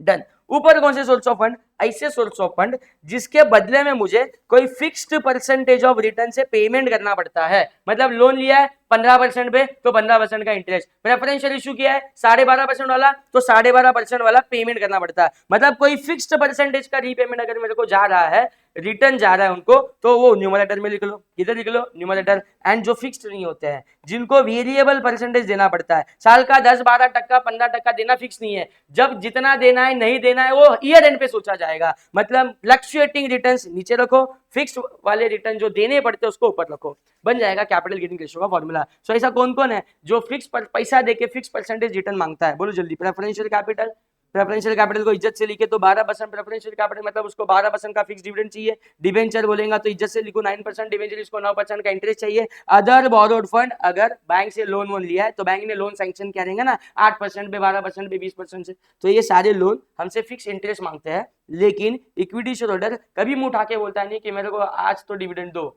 डन। ऊपर कौन से सोर्स ऑफ फंड, ऐसे सोर्स ऑफ फंड जिसके बदले में मुझे कोई फिक्स्ड परसेंटेज ऑफ रिटर्न से पेमेंट करना पड़ता है। मतलब लोन लिया है 15% पे तो 15% का इंटरेस्ट, प्रेफरेंशियल इशू किया है 12.5% वाला तो 12.5% वाला पेमेंट करना पड़ता है। मतलब कोई फिक्स्ड परसेंटेज का रीपेमेंट अगर मेरे को जा रहा है, रिटर्न जा रहा है उनको, तो वो न्यूमरेटर में लिख लो, किधर लिख लो, न्यूमरेटर। एंड जो फिक्स्ड नहीं होते हैं, जिनको वेरिएबल परसेंटेज देना पड़ता है, साल का 10-12% 15% देना फिक्स नहीं है, जब जितना देना है नहीं देना है वो ईयर एंड पे सोचा जाएगा। मतलब फ्लक्चुएटिंग रिटर्न्स नीचे रखो, फिक्स वाले रिटर्न जो देने पड़ते हैं उसको ऊपर रखो, बन जाएगा कैपिटल गियरिंग रेशियो का फॉर्मूला। सो ऐसा कौन कौन है जो फिक्स पैसा देके फिक्स परसेंटेज रिटर्न मांगता है, बोलो जल्दी। प्रेफरेंशियल कैपिटल, प्रेफरेंशियल कैपिटल को इज्जत से लिखे तो 12% प्रेफरेंशियल कैपिटल, मतलब उसको 12% का फिक्स डिविडेंड चाहिए। डिबेंचर बोलेगा तो इज्जत से लिखो 9% डिबेंचर, इसको 9% का इंटरेस्ट चाहिए। अदर बोरोड फंड, अगर बैंक से लोन वोन लिया है तो बैंक ने लोन सैंक्शन क्या रहेगा ना, 8% पे, 12% पे, 20% से, तो ये सारे लोन हमसे फिक्स इंटरेस्ट मांगते हैं। लेकिन इक्विटी शेयर होल्डर कभी मुंह उठा के बोलता नहीं कि मेरे को आज तो डिविडेंड दो,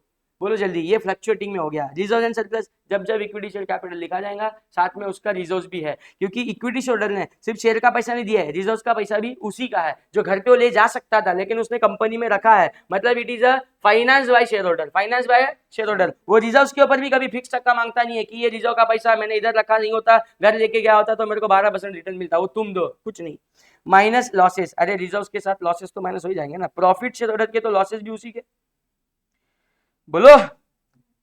बोलो जल्दी। ये फ्लक्चुएटिंग में हो गया। रिजर्व एंड सरप्लस, जब जब इक्विटी शेयर कैपिटल लिखा जाएगा साथ में उसका रिजर्व भी है, क्योंकि इक्विटी शेयर होल्डर ने सिर्फ शेयर का पैसा नहीं दिया है, रिजर्व का पैसा भी उसी का है, जो घर पे वो ले जा सकता था लेकिन उसने कंपनी में रखा है। मतलब it is a finance by share holder, finance by share holder. वो रिजर्व के ऊपर भी कभी फिक्स टक्का मांगता नहीं है कि ये रिजर्व का पैसा मैंने इधर रखा नहीं होता, घर लेके गया होता तो मेरे को 12% रिटर्न मिलता, वो तुम दो, कुछ नहीं। माइनस लॉसेस, अरे रिजर्व के साथ लॉसेस तो माइनस हो ही जाएंगे ना। प्रॉफिट शेयर होल्डर के तो लॉसेस भी उसी के, बोलो।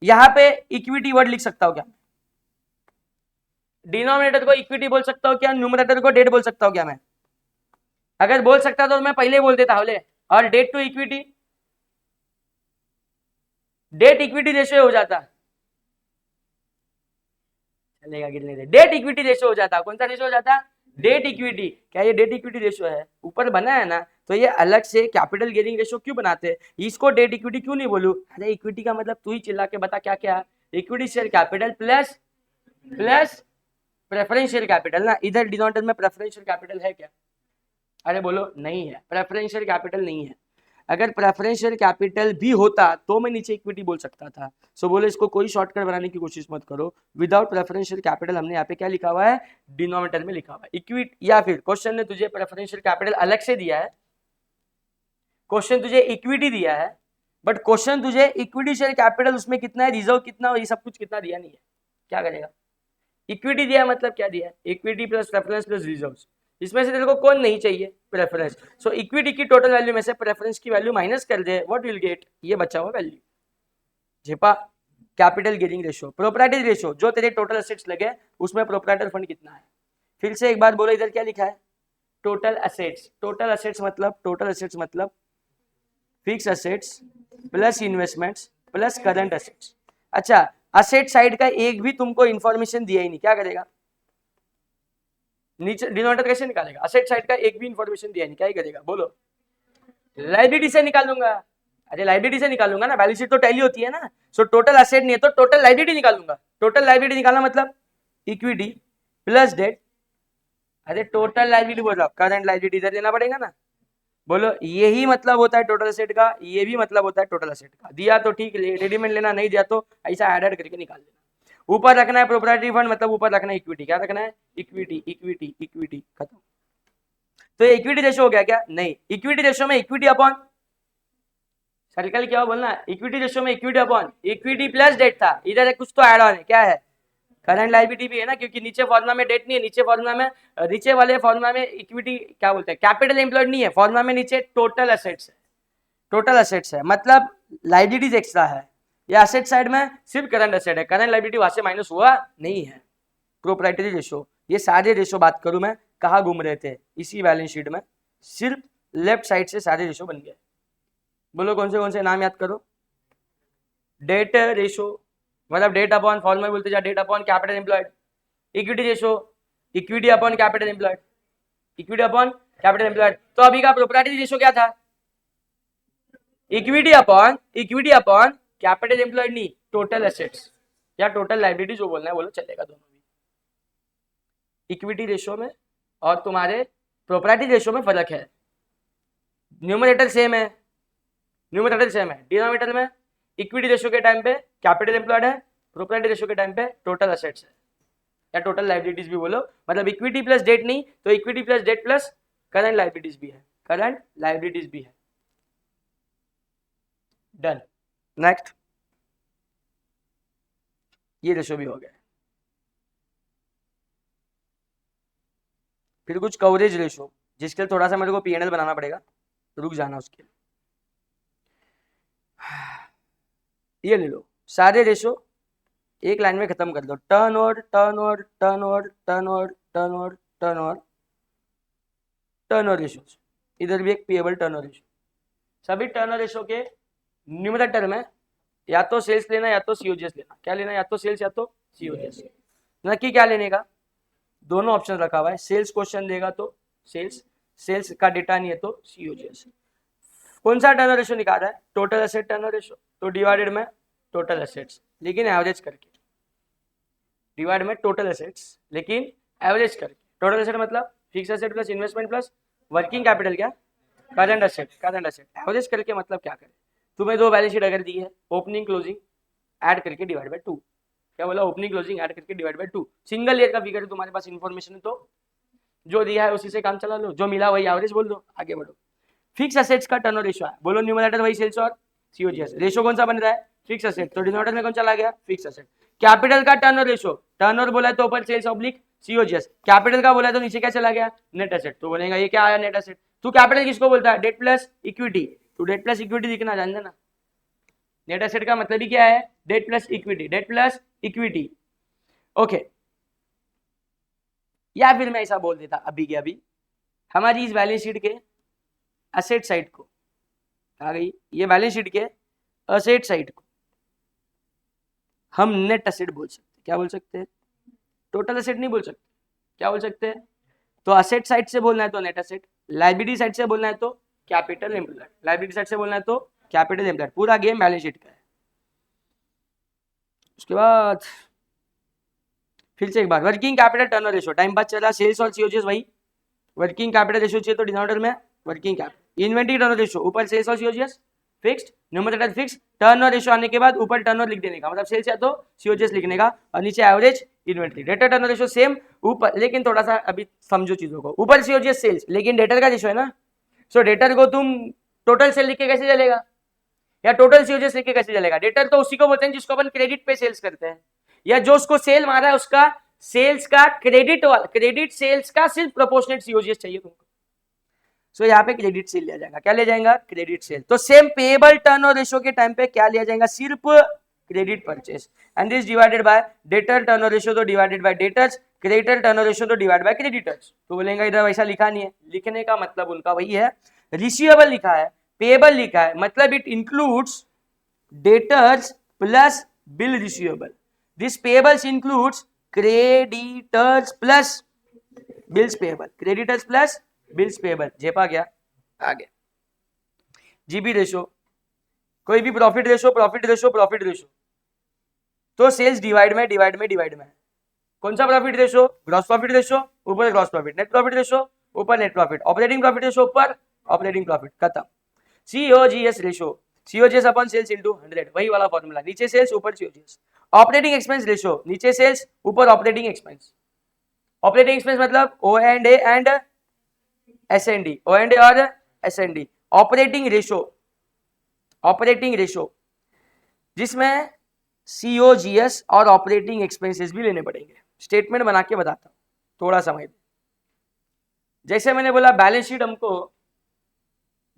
यहां पे इक्विटी वर्ड लिख सकता हूं क्या, डिनोमिनेटर को इक्विटी बोल सकता हूं क्या, न्यूमरेटर को डेट बोल सकता हूं क्या मैं? अगर बोल सकता तो मैं पहले बोल देता बोले, और debt to equity, debt equity ratio हो जाता, चलेगा गिरने दे, डेट इक्विटी रेशियो हो जाता। कौन सा रेशियो हो जाता, डेट इक्विटी। क्या ये डेट इक्विटी रेशियो है, ऊपर बना है ना, तो ये अलग से कैपिटल गियरिंग रेशियो क्यों बनाते हैं, इसको डेट इक्विटी क्यों नहीं बोलूं? अरे इक्विटी का मतलब तू ही चिल्ला के बता क्या क्या, equity share capital plus preferential capital ना। इधर डिनोमिनेटर में प्रेफरेंशियल कैपिटल है क्या, अरे बोलो नहीं है, प्रेफरेंशियल कैपिटल नहीं है। अगर प्रेफरेंशियल कैपिटल भी होता तो मैं नीचे इक्विटी बोल सकता था। सो बोले इसको कोई शॉर्टकट बनाने की कोशिश मत करो, विदाउट प्रेफरेंशियल कैपिटल हमने यहाँ पे क्या लिखा हुआ है, डिनोमिनेटर में लिखा हुआ है इक्विटी। या फिर क्वेश्चन ने तुझे प्रेफरेंशियल कैपिटल अलग से दिया है, क्वेश्चन तुझे इक्विटी दिया है, बट क्वेश्चन तुझे इक्विटी शेयर कैपिटल उसमें कितना है, रिजर्व कितना, ये सब कुछ कितना दिया नहीं है, क्या करेगा? इक्विटी दिया मतलब क्या दिया, equity plus preference plus reserve, इसमें से तेरे को कौन नहीं चाहिए, प्रेफरेंस। सो इक्विटी की टोटल वैल्यू में से प्रेफरेंस की वैल्यू माइनस कर दे, व्हाट विल गेट, ये बचा हुआ वैल्यू। झेपा capital gearing ratio, proprietary ratio, जो तेरे टोटल एसेट्स लगे उसमें प्रोप्राइटर फंड कितना है। फिर से एक बार बोलो, इधर क्या लिखा है, टोटल एसेट्स। टोटल एसेट्स मतलब fix assets plus investments plus current assets. अच्छा, एसेट साइड का एक भी तुमको इंफॉर्मेशन दिया ही नहीं, क्या करेगा, नीचे डिनोमिनेटर कैसे निकालेगा, एसेट साइड का एक भी इंफॉर्मेशन दिया नहीं, क्या ही करेगा, बोलो। लायबिलिटी से निकालूंगा, अरे लायबिलिटी से निकालूंगा ना, बैलेंस शीट तो टैली होती है ना। सो टोटल एसेट नहीं है तो टोटल लायबिलिटी निकालूंगा। टोटल लायबिलिटी निकालना मतलब इक्विटी प्लस डेट, अरे टोटल लायबिलिटी बोल रहा हूं, करंट लायबिलिटी इधर देना पड़ेगा ना, बोलो। यही मतलब होता है टोटल एसेट का, ये भी मतलब होता है टोटल एसेट का। दिया तो ठीक, रेडीमेड लेना, नहीं दिया तो ऐसा ऐड करके निकाल देना। ऊपर रखना है प्रोप्राइटरी फंड, मतलब ऊपर रखना है इक्विटी, क्या रखना है, इक्विटी इक्विटी इक्विटी, खत्म। तो ये इक्विटी रेशियो हो गया क्या, नहीं। इक्विटी रेशियो में इक्विटी अपॉन सर्कल क्या हो बोलना, इक्विटी रेशियो में equity upon equity plus debt था, इधर कुछ तो ऐड ऑन है, क्या है, करंट लायबिलिटी भी है ना, क्योंकि नीचे फॉर्मूला में डेट नहीं है, नीचे फॉर्मूला में, नीचे वाले फॉर्मूला में इक्विटी क्या बोलते हैं, कैपिटल एम्प्लॉयड नहीं है, फॉर्मूला में नीचे टोटल एसेट्स है, टोटल एसेट्स है, मतलब लायबिलिटीज एक्स्ट्रा है, या एसेट साइड में सिर्फ करंट एसेट है, करंट लायबिलिटी वहां से माइनस हुआ नहीं है। प्रोप्राइटरी रेशो, ये सारे रेशो बात करूं मैं कहाँ घूम रहे थे, इसी बैलेंस शीट में, सिर्फ लेफ्ट साइड से सारे रेशो बन गए। बोलो कौन से नाम याद करो। डेट रेशो मतलब डेट अपॉन फॉर्मूला बोलते जा, debt upon capital employed. Equity ratio, equity upon capital employed, equity upon capital employed. तो अभी का प्रोप्राइटरी रेशो क्या था, इक्विटी अपॉन कैपिटल एम्प्लॉयड, नहीं टोटल एसेट्स या टोटल लायबिलिटी जो बोलना है बोलो, चलेगा दोनों भी। इक्विटी रेशो में और तुम्हारे प्रोप्राइटरी रेशो में फर्क है, न्यूमरेटर सेम है, डिनोमिनेटर में इक्विटी रेशो के टाइम पे कैपिटल एम्प्लॉयड है, प्रोप्राइटरी रेशो के टाइम पे टोटल एसेट्स है या टोटल लायबिलिटीज भी बोलो, मतलब इक्विटी प्लस डेट नहीं तो equity plus debt plus current liabilities भी है, करंट लायबिलिटीज भी है। डन। नेक्स्ट, ये रेशो भी हो गया। फिर कुछ कवरेज रेशो, जिसके लिए थोड़ा सा मेरे को पीएनएल बनाना पड़ेगा, रुक जाना उसके लिए। ये ले लो सारे रेशो एक लाइन में खत्म कर दो, turn over turn over turn over turn over turn over turn over turn over ratio. इधर भी एक पेएबल टर्न ओवर रेशो। सभी टर्न ओवर रेशो के न्यूमरेटर में या तो सेल्स लेना या तो सीओजीएस लेना। क्या लेना, या तो सेल्स या तो सीओजीएस। नक्की क्या लेने का, दोनों ऑप्शन रखा हुआ है। सेल्स क्वेश्चन देगा तो सेल्स, सेल्स का डेटा नहीं है तो सीओजीएस। कौन सा टर्नओवर रेशो निकाल रहा है, टोटल एसेट टर्नओवर रेशो, तो डिवाइडेड में टोटल एसेट्स, लेकिन एवरेज करके, डिवाइड में टोटल एसेट्स लेकिन एवरेज करके। टोटल एसेट मतलब fix asset plus investment plus working capital, क्या current asset, current asset. Average करके मतलब क्या करें, तुम्हें दो बैलेंस शीट अगर दी है, ओपनिंग क्लोजिंग ऐड करके डिवाइड बाय 2। क्या बोला, ओपनिंग क्लोजिंग ऐड करके डिवाइड बाय 2। सिंगल ईयर का फिगर है, तुम्हारे पास इन्फॉर्मेशन है तो जो दिया है उसी से काम चला लो, जो मिला वही एवरेज बोल दो, आगे बढ़ो। फिक्स एसेट्स का टर्नओवर रेशो है, बोलो न्यूमरेटर वही सेल्स और सीओजीएस। रेशो कौन सा बन रहा है, फिक्स एसेट, तो डिनोमिनेटर में कौन चला गया, फिक्स एसेट। कैपिटल का टर्नओवर रेशो, टर्नओवर बोला है तो ऊपर सेल्स ऑब्लिक सीओजीएस, कैपिटल का बोला है तो नीचे क्या चला गया, नेट एसेट। तो बोलेगा ये क्या आया, नेट एसेट। तो कैपिटल किसको बोलता है, डेट प्लस इक्विटी, तो डेट प्लस इक्विटी दिखना जान देना। नेट एसेट का मतलब ही क्या है, debt plus equity, debt plus equity. Okay, या फिर मैं ऐसा बोल देता अभी के अभी, हमारी इस बैलेंस शीट के एसेट साइड को आ गई, ये बैलेंस शीट के एसेट साइड को हम नेट एसेट बोल सकते। क्या बोल सकते हैं, टोटल एसेट नहीं बोल सकते। क्या बोल सकते हैं, तो एसेट साइड से बोलना है तो नेट एसेट, लायबिलिटी साइड से बोलना है तो कैपिटल एम्प्लॉयड, लायबिलिटी साइड से बोलना है तो कैपिटल एम्प्लॉयड। पूरा गेम बैलेंस शीट का है। उसके बाद फिर से एक बार, working capital turnover ratio, time pass चला, सेल्स और सीओजीएस वही, वर्किंग कैपिटल रेशो चाहिए तो डिनोमिनेटर में working capital. Inventory turnover ratio, ऊपर सेल्स और COGS fixed, numerator fix, turnover ratio आने के बाद ऊपर टर्नओवर लिख देने का, मतलब सेल्स या तो सीओजीएस लिखने का, और नीचे average inventory. Debtor turnover ratio same ऊपर, लेकिन थोड़ा सा अभी समझो चीजों को, ऊपर सीओजीएस सेल्स लेकिन डेटर का रेशो है ना, सो डेटर को तुम टोटल सेल लिख के कैसे चलेगा, या टोटल सीओजीएस लिख के कैसे चलेगा। डेटर तो उसी को बोलते हैं जिसको अपन क्रेडिट पे सेल्स करते हैं, या जो उसको सेल मारा है उसका सेल्स का क्रेडिट वाला, क्रेडिट सेल्स का सिर्फ प्रोपोर्शनेट सीओजीएस चाहिए तुमको। सो यहाँ पे क्रेडिट सेल लिया जाएगा, क्या लिया जाएगा, क्रेडिट सेल। तो सेम पेएबल टर्नओवर रेशो के टाइम पे क्या लिया जाएगा, सिर्फ credit purchase, and this divided by debtor turnover ratio तो divided by debtors, creditor turnover ratio तो डिवाइड बाय क्रेडिटर्स। तो बोलेंगे इधर वैसा लिखा नहीं है, लिखने का मतलब उनका वही है, रिसीवेबल लिखा है, पेएबल लिखा है, मतलब it includes debtors plus bill receivable. This payables includes creditors plus bills payable, creditors plus bills payable. जेपा गया आगे। जीबी रेशो, कोई भी profit ratio, profit ratio, profit ratio, तो सेल्स डिवाइड में डिवाइड में डिवाइड में। कौन सा profit ratio, gross profit ratio ऊपर gross profit, net profit ratio ऊपर net profit, operating profit ratio ऊपर ऑपरेटिंग प्रॉफिट, खत्म। COGS ratio, COGS upon sales into 100, वही वाला फॉर्मूला, नीचे सेल्स ऊपर सीओजीएस। ऑपरेटिंग एक्सपेंस रेशो, नीचे सेल्स ऊपर ऑपरेटिंग एक्सपेंस। ऑपरेटिंग एक्सपेंस मतलब O and A and S and D, O and A और S and D. Operating ratio, operating ratio जिसमें सीओजीएस और ऑपरेटिंग एक्सपेंसेस भी लेने पड़ेंगे। स्टेटमेंट बना के बताता हूं, थोड़ा समझ। जैसे मैंने बोला बैलेंस शीट हमको,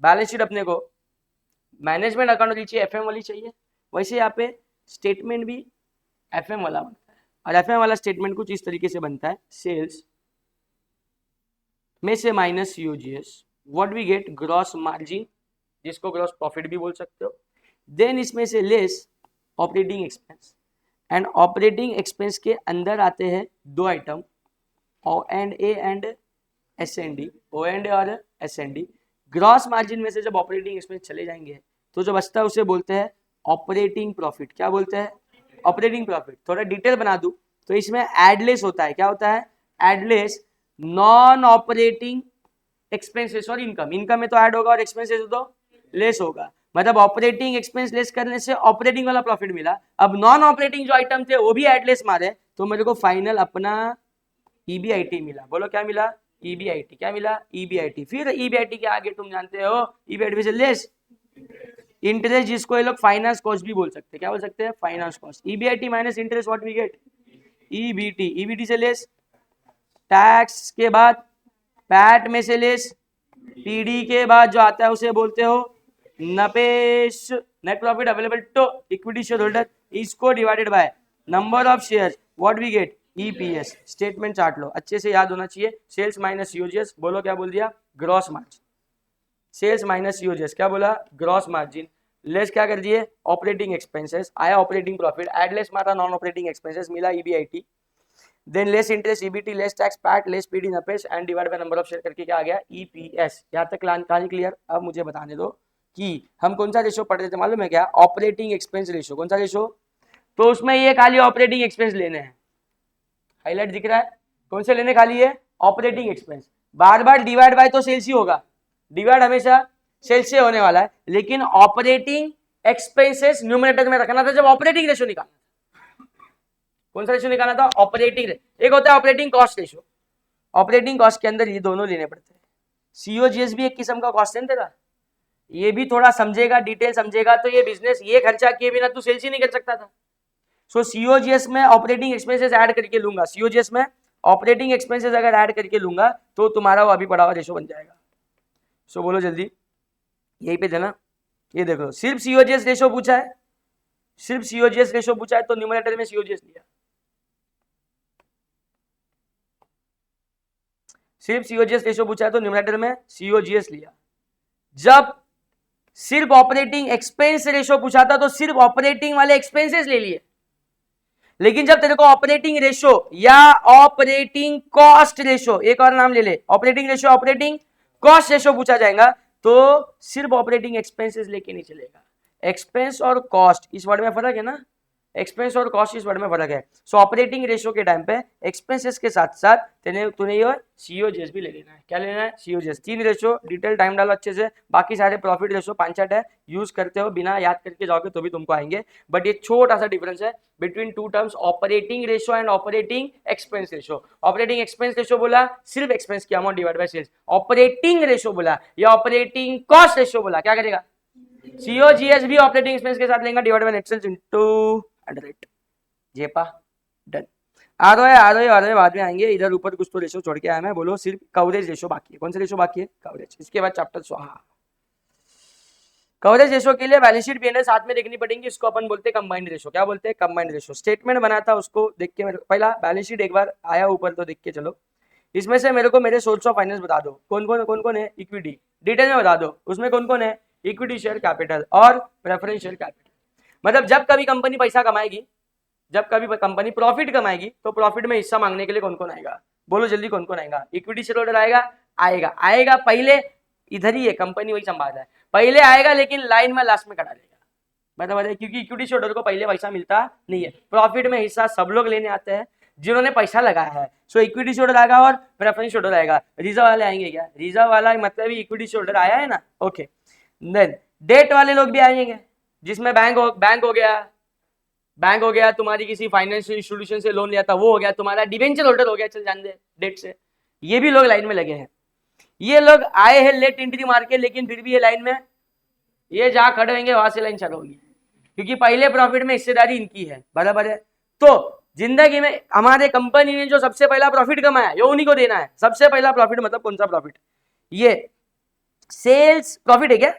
बैलेंस शीट अपने को मैनेजमेंट अकाउंट वाली चाहिए, एफएम वाली चाहिए, वैसे यहाँ पे स्टेटमेंट भी FM वाला बनता है, और FM वाला स्टेटमेंट कुछ इस तरीके से बनता है, सेल्स में से minus COGS, what we get gross margin, जिसको ग्रॉस प्रॉफिट भी बोल सकते हो, देन इसमें से less operating expense, and operating expense के अंदर आते हैं दो item, O&A and S&D, O&A और S&D। ग्रॉस मार्जिन में से जब ऑपरेटिंग एक्सपेंस चले जाएंगे तो जो बचता है उसे बोलते हैं ऑपरेटिंग प्रॉफिट। क्या बोलते हैं? Operating profit. थोड़ा डिटेल बना दूं तो इसमें एडलेस होता है। क्या होता है? एडलेस नॉन ऑपरेटिंग एक्सपेंसेस और इनकम। इनकम में तो ऐड होगा और एक्सपेंसेस तो लेस होगा, मतलब ऑपरेटिंग एक्सपेंस लेस करने से ऑपरेटिंग वाला प्रॉफिट मिला। अब नॉन ऑपरेटिंग जो आइटम थे वो भी एडलेस मारे तो मेरे को फाइनल अपना EBIT मिला। बोलो क्या मिला? EBIT। क्या मिला? EBIT। फिर EBIT के आगे तुम जानते हो EBIT से लेस इंटरेस्ट, जिसको ये लोग फाइनेंस कॉस्ट भी बोल सकते हैं। क्या बोल सकते हैं? Finance cost. EBIT minus interest, what we get? EBT। EBT से लेस टैक्स के बाद पैट में से लेस PD के बाद जो आता है उसे बोलते हो नपेश, net profit available to equity share holder, इसको divided by number of shares, what we get? EPS। Statement chart लो, अच्छे से याद होना चाहिए। सेल्स माइनस COGS, बोलो क्या बोल दिया? Gross margin. Sales minus COGS क्या बोला? Gross margin. लेस क्या कर दिए? ऑपरेटिंग एक्सपेंसेस, आया ऑपरेटिंग प्रॉफिट, एडलेस मारा नॉन ऑपरेटिंग एक्सपेंसेस, मिला EBIT, then less interest EBT, less tax PAT, less PD नपेश and divide by number of share करके क्या आ गया? EPS। यहाँ तक कहानी क्लियर? अब मुझे बताने दो कि हम कौन सा रेशो पढ़ रहे थे, मालूम है क्या? Operating expense ratio. कौन सा रेशो? तो उसमें ये खाली ऑपरेटिंग एक्सपेंस लेने हैं, हाईलाइट दिख रहा है? कौन से लेने खाली है? Operating expense. Bar bar divide by तो सेल्स ही होगा, डिवाइड हमेशा सेल्स से होने वाला है, लेकिन ऑपरेटिंग एक्सपेंसेस न्यूमरेटर में रखना था जब ऑपरेटिंग रेशो निकालना। कौन सा रेशो निकालना था? ऑपरेटिंग। एक होता है operating cost ratio, operating cost के अंदर ये दोनों लेने पड़ते हैं। COGS भी एक किस्म का कॉस्ट सेंटर है, ये भी थोड़ा समझेगा, डिटेल समझेगा तो ये बिजनेस ये खर्चा किए बिना तू सेल्स ही नहीं कर सकता था। सो COGS में ऑपरेटिंग एक्सपेंसेस ऐड करके लूंगा, COGS में ऑपरेटिंग एक्सपेंसेस अगर ऐड करके लूंगा तो तुम्हारा वो अभी पड़ा हुआ रेशो बन जाएगा। सो बोलो जल्दी, यही पे देना। ये देखो सिर्फ COGS रेशो पूछा है, सिर्फ COGS रेशो पूछा है तो न्यूमरेटर में COGS लिया, सिर्फ COGS रेशो पूछा है तो न्यूमरेटर में COGS लिया। जब सिर्फ ऑपरेटिंग एक्सपेंस रेशो पूछा था तो सिर्फ ऑपरेटिंग वाले एक्सपेंसेस ले लिए, लेकिन जब तेरे को ऑपरेटिंग रेशो या ऑपरेटिंग कॉस्ट रेशो, एक और नाम ले ले, operating ratio operating cost ratio पूछा जाएगा तो सिर्फ ऑपरेटिंग एक्सपेंसेस लेके नहीं चलेगा। एक्सपेंस और कॉस्ट इस वर्ड में फर्क है ना, एक्सपेंस और कॉस्ट इस वर्ड में फर्क है। सो ऑपरेटिंग रेशो के टाइम पे एक्सपेंसेस के साथ साथ तूने ये COGS भी ले लेना है। क्या लेना है? COGS। 3 रेशो, डिटेल टाइम डालो अच्छे से, बाकी सारे प्रॉफिट रेशो 5-6 है, यूज करते हो, बिना याद करके जाओगे तो भी तुमको आएंगे, बट ये छोटा सा डिफरेंस है between two terms, operating ratio and operating expense ratio. Operating expense ratio बोला सिर्फ एक्सपेंस की amount divide by sales, operating ratio बोला या ऑपरेटिंग कॉस्ट रेशो बोला क्या करेगा? COGS भी ऑपरेटिंग एक्सपेंस के साथ लेंगे divide by net sales into under जेपा। डन। आ रहे बाद में आएंगे। इधर ऊपर कुछ तो रेशो छोड़ के आया मैं, बोलो सिर्फ कवरेज रेशो बाकी है। कौन सा रेशो बाकी है? कवरेज। इसके बाद चैप्टर स्वाहा। कवरेज रेशो के लिए बैलेंस शीट P&L साथ में देखनी पड़ेगी, इसको अपन बोलते हैं कंबाइंड रेशो। क्या बोलते हैं? Combined ratio. स्टेटमेंट बना था उसको देख के पहला बैलेंस शीट एक बार आया ऊपर तो देख के चलो। इसमें से मेरे को मेरे सोर्स ऑफ फाइनेंस बता दो, कौन कौन है? इक्विटी डिटेल में बता दो, उसमें कौन कौन है? इक्विटी शेयर कैपिटल और प्रेफरेंशियल कैपिटल। मतलब जब कभी कंपनी पैसा कमाएगी, जब कभी कंपनी प्रॉफिट कमाएगी तो प्रॉफिट में हिस्सा मांगने के लिए कौन कौन आएगा? बोलो जल्दी, कौन कौन आएगा? इक्विटी शेयर होल्डर आएगा पहले, इधर ही है, कंपनी वही संभाला है, पहले आएगा लेकिन लाइन में लास्ट में कटा देगा। बराबर है, क्योंकि इक्विटी शेयर होल्डर को पहले पैसा मिलता नहीं है, प्रॉफिट में हिस्सा सब लोग लेने आते हैं जिन्होंने पैसा लगाया है। सो इक्विटी शेयर होल्डर आएगा और प्रेफरेंस शेयर होल्डर आएगा। रिजर्व वाले आएंगे क्या? रिजर्व वाला मतलब इक्विटी शेयर होल्डर आया है ना, ओके। देन डेट वाले लोग भी आएंगे, जिसमें बैंक हो गया, तुम्हारी किसी फाइनेंशियल इंस्टीट्यूशन से लोन लिया था वो हो गया, तुम्हारा डिवेंचर होल्डर हो गया, चल जान दे डेट से, ये भी लोग लाइन में लगे हैं। ये लोग आए हैं लेट एंट्री मार के, लेकिन फिर भी ये लाइन में, ये जहां खड़े होंगे वहां से लाइन चालू होगी, क्योंकि पहले प्रॉफिट में हिस्सेदारी इनकी है। बराबर है। तो जिंदगी में हमारे कंपनी ने जो सबसे पहला प्रॉफिट कमाया ये उन्हीं को देना है। सबसे पहला प्रॉफिट मतलब कौन सा प्रॉफिट? ये सेल्स प्रॉफिट है क्या?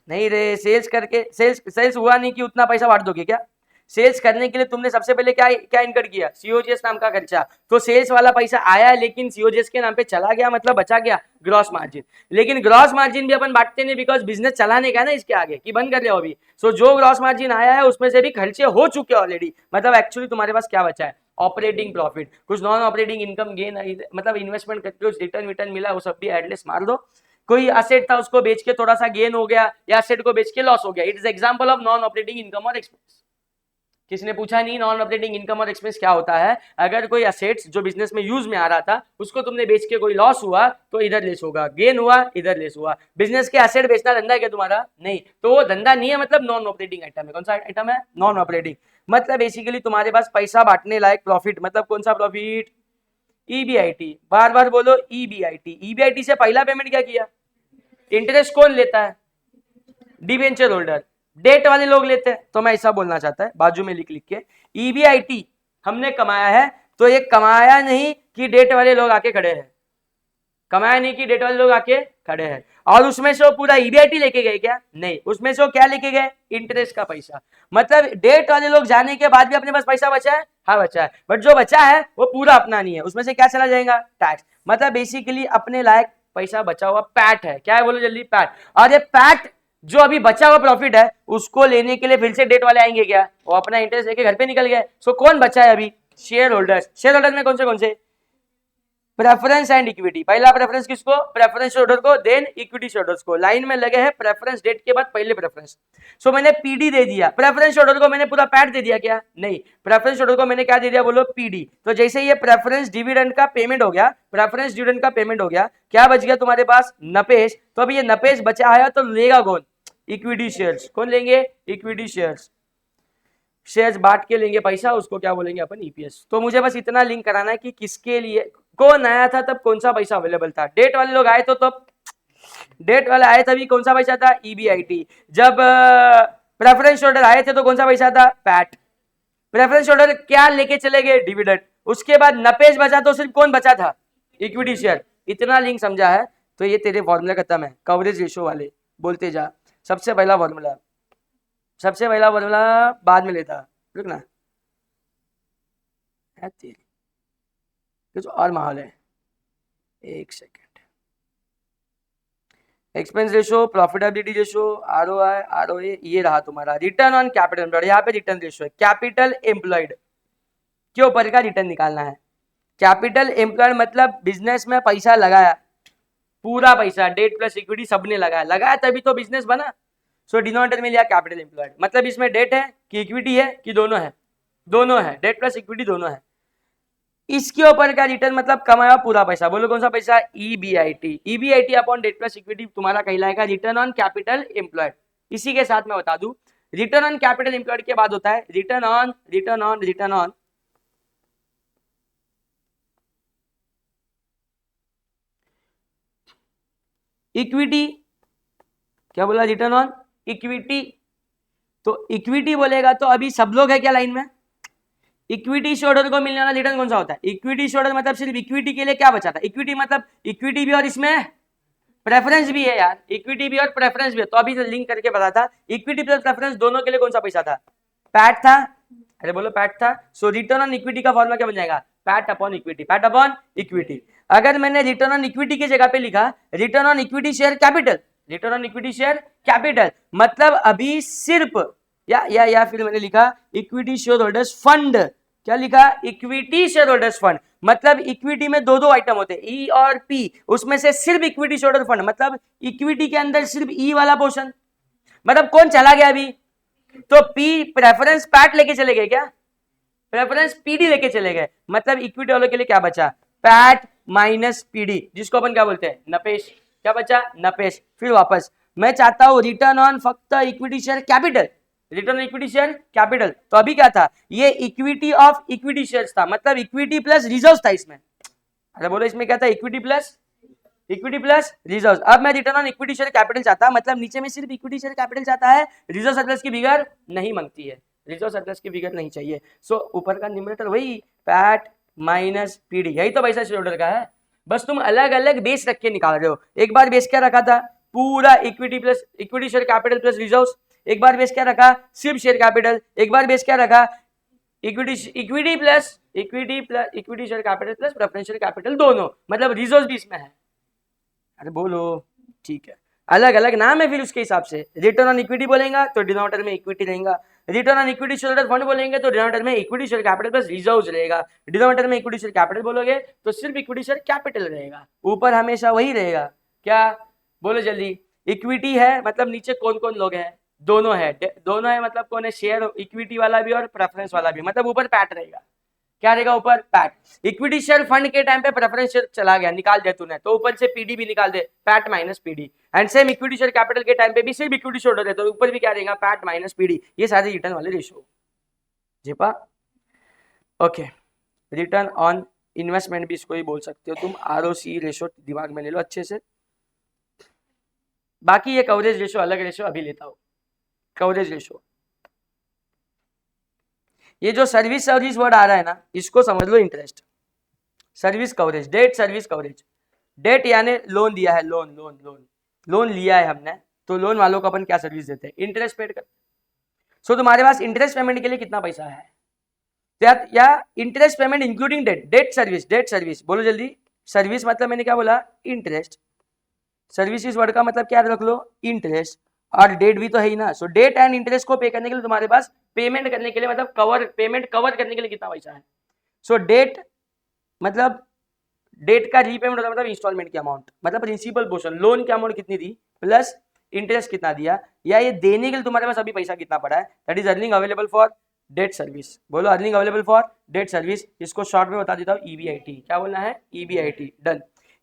नहीं रे, सेल्स करके सेल्स हुआ नहीं कि उतना पैसा बांट दोगे क्या? सेल्स करने के लिए तुमने सबसे पहले क्या क्या इनकट किया? सीओजीएस नाम का खर्चा। तो सेल्स वाला पैसा आया लेकिन सीओजीएस के नाम पे चला गया, मतलब बचा गया ग्रॉस मार्जिन। लेकिन ग्रॉस मार्जिन भी अपन बांटते नहीं, बिकॉज बिजनेस चलाने का ना इसके आगे कि बंद कर रहे हो अभी। सो जो ग्रॉस मार्जिन आया है उसमें से भी खर्चे हो चुके ऑलरेडी, मतलब एक्चुअली तुम्हारे पास क्या बचा है? Operating profit. कुछ नॉन ऑपरेटिंग इनकम गेन, मतलब इन्वेस्टमेंट करके कुछ रिटर्न मिला, वो सब भी एटलीस्ट मार दो। कोई असेट था उसको बेच के थोड़ा सा गेन हो गया, या असेट को बेच के लॉस हो गया, it is example of non operating income और एक्सपेंस। किसने पूछा नहीं नॉन ऑपरेटिंग इनकम और एक्सपेंस क्या होता है? अगर कोई असेट्स जो बिजनेस में यूज में आ रहा था उसको तुमने बेच के कोई लॉस हुआ तो इधर लेस होगा, गेन हुआ इधर लेस हुआ। बिजनेस के असेट बेचना धंधा है क्या तुम्हारा? नहीं, तो वो धंधा नहीं है, मतलब नॉन ऑपरेटिंग आइटम है। कौन सा आइटम है? Non operating. मतलब बेसिकली तुम्हारे पास पैसा बांटने लायक प्रॉफिट, मतलब कौन सा प्रॉफिट? ईबीआईटी। बार बार बोलो ईबीआईटी। ईबीआईटी से पहला पेमेंट क्या किया? इंटरेस्ट कौन लेता है? Debenture holder. डेट वाले लोग लेते हैं, तो मैं ऐसा बोलना चाहता है, बाजू में लिख लिख के ईबीआईटी हमने कमाया है, तो ये कमाया नहीं कि डेट वाले लोग आके खड़े हैं, कमाया नहीं कि डेट वाले लोग आके खड़े हैं। और उसमें से वो पूरा ईबीआईटी लेके गए क्या? नहीं, उसमें से वो क्या लेके गए? इंटरेस्ट का पैसा। मतलब डेट वाले लोग जाने के बाद भी अपने पास पैसा बचा है, हाँ बचा है, बट जो बचा है वो पूरा अपना नहीं है, उसमें से क्या चला जाएगा? टैक्स। मतलब बेसिकली अपने लायक पैसा बचा हुआ पैट है। क्या है बोलो जल्दी? पैट। और ये पैट जो अभी बचा हुआ प्रॉफिट है उसको लेने के लिए फिर से डेट वाले आएंगे क्या? वो अपना इंटरेस्ट लेके घर पे निकल गए। सो कौन बचा है अभी? Share holders. शेयर होल्डर में कौन से? Preference and equity. पहला प्रेफरेंस किसको? प्रेफरेंस होल्डर को, देन इक्विटी होल्डर्स को। लाइन में लगे हैं प्रेफरेंस, डेट के बाद पहले प्रेफरेंस। सो मैंने पीडी दे दिया, प्रेफरेंस होल्डर को मैंने पूरा पैट दे दिया क्या? नहीं, प्रेफरेंस होल्डर को मैंने क्या दे दिया बोलो? पीडी। तो जैसे ये प्रेफरेंस डिविडेंड का पेमेंट हो गया, प्रेफरेंस डिविडेंड का पेमेंट हो गया, क्या बच गया तुम्हारे पास? नपेश। तो अभी ये नपेश बचा है तो लेगा कौन? Equity shares. कौन लेंगे? Equity shares. शेयर्स बांट के लेंगे पैसा, उसको क्या बोलेंगे अपन? ईपीएस। तो मुझे बस इतना लिंक कराना है कि किसके लिए कौन आया था तब कौन सा पैसा अवेलेबल था। डेट वाले लोग आए तो तब डेट वाले आए तभी कौन सा पैसा था? ईबीआईटी। जब प्रेफरेंस होल्डर आए थे तो कौन सा पैसा था? पैट। प्रेफरेंस होल्डर क्या लेके चले गए? डिविडेंड। उसके बाद नपेज बचा तो सिर्फ कौन बचा था? Equity share. इतना लिंक समझा है तो ये तेरे फॉर्मूला खत्म है। कवरेज रेशो वाले बोलते जा। सबसे पहला फॉर्मूला बाद में लेता, रुकना है तेरी कुछ और माहौल है। एक second. Expense ratio, profitability ratio, ROA, ये रहा तुम्हारा रिटर्न ऑन कैपिटल एम्प्लॉयड। यहाँ पे रिटर्न रेशो है कैपिटल एम्प्लॉयड के ऊपर का रिटर्न निकालना है। कैपिटल एम्प्लॉयड मतलब बिजनेस में पैसा लगाया, पूरा पैसा, डेट प्लस इक्विटी सबने लगाया तभी तो बिजनेस बना। सो डिनोमिनेटर में लिया कैपिटल एम्प्लॉयड, मतलब इसमें डेट है कि इक्विटी है कि दोनों है? दोनों है, डेट प्लस इक्विटी दोनों है। इसके ऊपर का रिटर्न मतलब कमाया पूरा पैसा। बोलो कौन सा पैसा? EBIT. EBIT upon debt plus equity तुम्हारा कहलाएगा रिटर्न ऑन कैपिटल एम्प्लॉयड। इसी के साथ मैं बता दूं, रिटर्न ऑन कैपिटल एम्प्लॉयड के बाद होता है रिटर्न ऑन इक्विटी। क्या बोला? Return on equity. तो इक्विटी बोलेगा तो अभी सब लोग है क्या लाइन में? इक्विटी शेयरहोल्डर को मिलने वाला रिटर्न कौन सा होता है? इक्विटी शेयरहोल्डर मतलब सिर्फ इक्विटी के लिए क्या बचा था? इक्विटी मतलब इक्विटी भी और इसमें प्रेफरेंस भी है यार, इक्विटी भी और प्रेफरेंस भी है। तो अभी तो लिंक करके बता था, इक्विटी प्लस प्रेफरेंस दोनों के लिए कौन सा पैसा था? पैट था। अरे बोलो पैट था। सो रिटर्न ऑन इक्विटी का फॉर्मूला क्या बन जाएगा? PAT upon equity. PAT upon equity. अगर मैंने रिटर्न ऑन इक्विटी की जगह पे लिखा return on equity share capital, return on equity share capital, मतलब अभी सिर्फ या फिर मैंने लिखा इक्विटी शेयर होल्डर्स फंड। क्या लिखा? Equity share holders fund. मतलब इक्विटी में दो आइटम होते हैं, ई और पी, उसमें से सिर्फ इक्विटी शेयर होल्डर फंड, मतलब इक्विटी के अंदर सिर्फ ई वाला पोर्शन। मतलब कौन चला गया अभी? तो पी प्रेफरेंस पैट लेके चले गए क्या? प्रेफरेंस पीडी लेके चले गए, मतलब इक्विटी वालों के लिए क्या बचा? पैट माइनस पीडी, जिसको अपन क्या बोलते हैं? नपेश। क्या बचा? नपेश। फिर वापस मैं चाहता हूं रिटर्न ऑन फक्त equity share capital, return on equity share capital. तो अभी क्या था? ये इक्विटी ऑफ इक्विटी शेयर्स था, मतलब इक्विटी प्लस रिजर्व था इसमें। अरे बोलो इसमें क्या था? Equity plus reserve. अब मैं return on equity share capital चाहता, मतलब नीचे में सिर्फ इक्विटी शेयर कैपिटल चाहता है, रिजर्व सरप्लस की फिगर नहीं मांगती है, रिजर्व सरप्लस की फिगर नहीं चाहिए। सो ऊपर का न्यूमरेटर वही पैट माइनस पीडी, यही तो पैसा शेयर होल्डर का है, बस तुम अलग अलग बेस रख के निकाल रहे हो। एक बार बेस क्या रखा था? पूरा equity plus equity share capital plus reserves. एक बार बेस क्या रखा, सिर्फ शेयर कैपिटल। एक बार बेस क्या रखा, equity share capital plus preferential capital दोनों, मतलब रिजर्व्स भी इसमें है। अरे बोलो, ठीक है, अलग अलग नाम है फिर उसके हिसाब से। रिटर्न ऑन इक्विटी बोलेगा तो डिनोमिनेटर में इक्विटी रहेगा, return on equity share fund बोलेंगे तो डिनोमिनेटर में equity share capital plus reserves रहेगा, डिनोमिनेटर में इक्विटी शेयर कैपिटल बोलोगे तो सिर्फ इक्विटी शेयर कैपिटल रहेगा, ऊपर हमेशा वही रहेगा। क्या, बोलो जल्दी। इक्विटी है मतलब नीचे कौन कौन लोग हैं, दोनों है, दोनों है मतलब कौन है, शेयर इक्विटी वाला भी और प्रेफरेंस वाला भी, मतलब ऊपर पैट रहेगा। क्या रहेगा ऊपर, पैट। इक्विटी शेयर फंड के टाइम पे प्रेफरेंस शेयर चला गया, निकाल दे तूने, तो ऊपर से पीडी भी निकाल दे, PAT minus PD. And same equity share capital के टाइम पे भी सिर्फ इक्विटी शेयर होते तो ऊपर भी क्या रहेगा, पैट माइनस पीडी। ये सारे रिटर्न वाले रेशियो। जेपा, ओके। रिटर्न ऑन इन्वेस्टमेंट भी इसको ही बोल सकते हो तुम, आरओसी रेशियो दिमाग में ले लो अच्छे से। बाकी ये कवरेज रेशियो अलग रेशियो अभी लेता हूं। कवरेज रेशियो, ये जो सर्विस वर्ड आ रहा है ना, इसको समझ लो interest. Service coverage, debt service coverage. Debt यानी लोन दिया है, लोन लोन लोन लोन लिया है हमने, तो लोन वालों को अपन क्या सर्विस देते हैं, इंटरेस्ट पेड करते हैं। सो तुम्हारे पास इंटरेस्ट पेमेंट के लिए कितना पैसा है, या interest payment including debt, debt service बोलो जल्दी। सर्विस मतलब मैंने क्या बोला, इंटरेस्ट। सर्विसेज वर्ड का मतलब क्या रख लो, इंटरेस्ट। और डेट भी तो है ही ना। सो डेट एंड इंटरेस्ट को पे करने के लिए तुम्हारे पास पेमेंट करने के लिए, मतलब कवर, पेमेंट कवर करने के लिए कितना पैसा है। सो डेट मतलब, डेट का रीपेमेंट होता है मतलब इंस्टॉलमेंट की अमाउंट, मतलब प्रिंसिपल पोर्शन, लोन की अमाउंट कितनी दी प्लस इंटरेस्ट कितना दिया, या ये देने के लिए तुम्हारे पास अभी पैसा कितना पड़ा है, that is earning available for debt service. बोलो earning available for debt service, इसको शॉर्ट में बता देता हूँ, ईबीआईटी। क्या बोलना है, EBIT, done.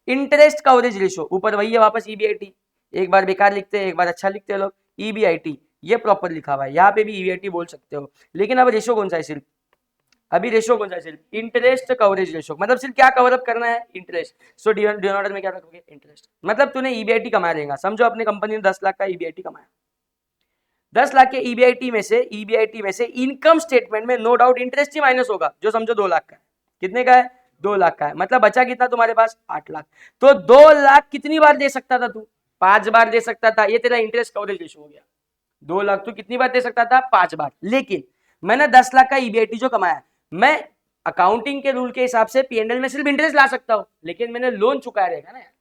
Interest coverage ratio, ऊपर वही है वापस ईबीआईटी, एक बार बेकार लिखते हैं एक बार अच्छा लिखते हैं लोग, ईबीआईटी ये प्रॉपर लिखा हुआ है, यहाँ पे भी ईबीआईटी बोल सकते हो। लेकिन अब रेशियो कौन सा है, सिर्फ अभी रेशियो कौन सा है, सिर्फ इंटरेस्ट कवरेज रेशियो, मतलब सिर्फ क्या कवर अप करना है, इंटरेस्ट। सो डिनोमिनेटर में क्या रखोगे, इंटरेस्ट। मतलब तूने ईबीआईटी कमा लेगा, समझो अपने कंपनी ने 10 लाख का ईबीआईटी कमाया, 10 लाख के ईबीआईटी में से इनकम स्टेटमेंट में नो डाउट इंटरेस्ट ही माइनस होगा, जो समझो 2 लाख का है। कितने का है, 2 लाख का है, मतलब बचा कितना तुम्हारे पास, 8 लाख। तो 2 लाख कितनी बार दे सकता था तू, 5 बार दे सकता था, ये तेरा इंटरेस्ट कवरेज रेशियो हो गया। 2 लाख तू कितनी बार दे सकता था, 5 बार। लेकिन मैंने 10 लाख का ईबीआईटी जो कमाया, मैं अकाउंटिंग के रूल के हिसाब से पीएनएल में सिर्फ इंटरेस्ट ला सकता हूं, लेकिन मैंने लोन चुकाया रहेगा ना यार।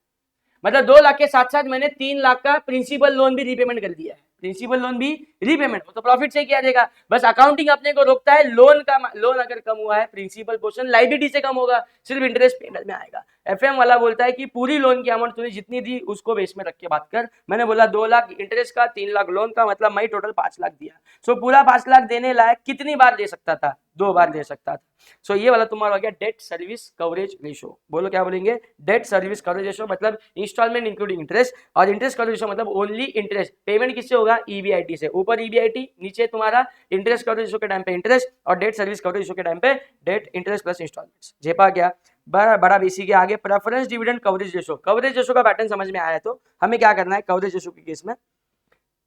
मतलब 2 लाख के साथ साथ मैंने 3 लाख का प्रिंसिपल लोन भी रीपेमेंट कर दिया है, प्रिंसिपल लोन भी रीपेमेंट, वो तो प्रॉफिट से किया जाएगा। बस अकाउंटिंग अपने को रोकता है, लोन अगर कम हुआ है, प्रिंसिपल पोर्शन लाइबिलिटी से कम होगा, सिर्फ इंटरेस्ट पेमेंट में आएगा। एफएम वाला बोलता है कि पूरी लोन की अमाउंट तूने जितनी दी उसको बेस में रख के बात कर। मैंने बोला 2 लाख इंटरेस्ट का, 3 लाख लोन का, मतलब मैं टोटल 5 लाख दिया। सो पूरा 5 लाख देने लायक कितनी बार दे सकता था, 2 बार दे सकता था। सो ये वाला तुम्हारा हो गया डेट सर्विस कवरेज रेशियो। बोलो क्या बोलेंगे, डेट सर्विस कवरेज रेशियो मतलब इंस्टॉलमेंट इंक्लूडिंग इंटरेस्ट, और इंटरेस्ट कवरेज रेशियो मतलब ओनली इंटरेस्ट। पेमेंट किससे होगा, ईबीआईटी से, ऊपर ईबीआईटी नीचे तुम्हारा इंटरेस्ट कवरेज रेशियो के टाइम पे इंटरेस्ट, और डेट सर्विस कवरेज रेशियो के टाइम पे डेट इंटरेस्ट प्लस इंस्टॉलमेंट्स। झेपा क्या, बड़ा बेसिक है। आगे preference dividend coverage ratio, coverage ratio का पैटर्न समझ में आया है तो हमें क्या करना है, कवरेज रेशियो के केस में,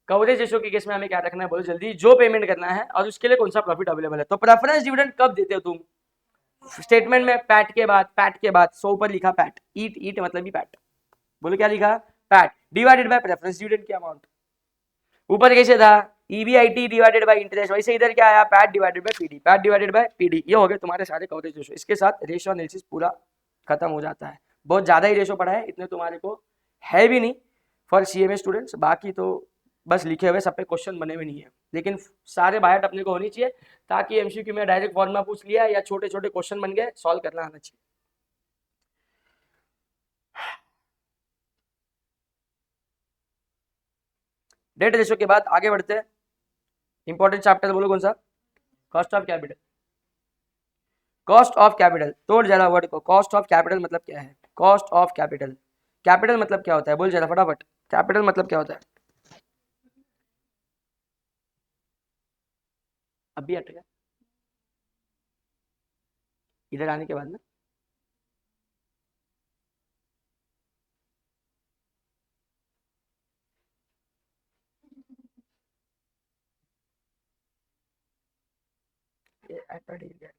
कवरेज रेशियो के केस में हमें क्या रखना है, बोलो जल्दी, जो पेमेंट करना है और उसके लिए कौन सा प्रॉफिट अवेलेबल है। तो प्रेफरेंस डिविडेंड कब देते हो तुम, स्टेटमेंट में पैट के बाद 100 ऊपर लिखा पैट, ईट मतलब ही पैट, बोलो क्या लिखा, PAT divided by preference dividend की अमाउंट। ऊपर कैसे था, ईबीआईटी डिवाइडेड बाय इंटरेस्ट, वैसे इधर क्या आया, PAT divided by PD, PAT divided by PD. ये हो गए तुम्हारे सारे कवरेज रेशियो। इसके साथ रेशियो एनालिसिस पूरा खत्म हो जाता है। बहुत ज्यादा ही रेशियो पड़ा है, इतने तुम्हारे को है भी नहीं फॉर सीएमए स्टूडेंट्स। बाकी तो बस लिखे हुए सब पे क्वेश्चन बने हुए नहीं है, लेकिन सारे बायट अपने को होनी चाहिए, ताकि एमसीक्यू में डायरेक्ट फॉर्मूला पूछ लिया या छोटे छोटे क्वेश्चन बन गए, सॉल्व करना आना चाहिए। डेट रेशियो के बाद आगे बढ़ते हैं, इंपॉर्टेंट चैप्टर बोलो कौन सा, cost of capital. Cost of capital, तोड़ जरा वर्ड को, कॉस्ट ऑफ कैपिटल मतलब क्या है, कॉस्ट ऑफ कैपिटल, कैपिटल मतलब क्या होता है, बोल जरा फटाफट, कैपिटल मतलब क्या होता है। अभी हट गया इधर आने के बाद ना, ये iPad हिल गया।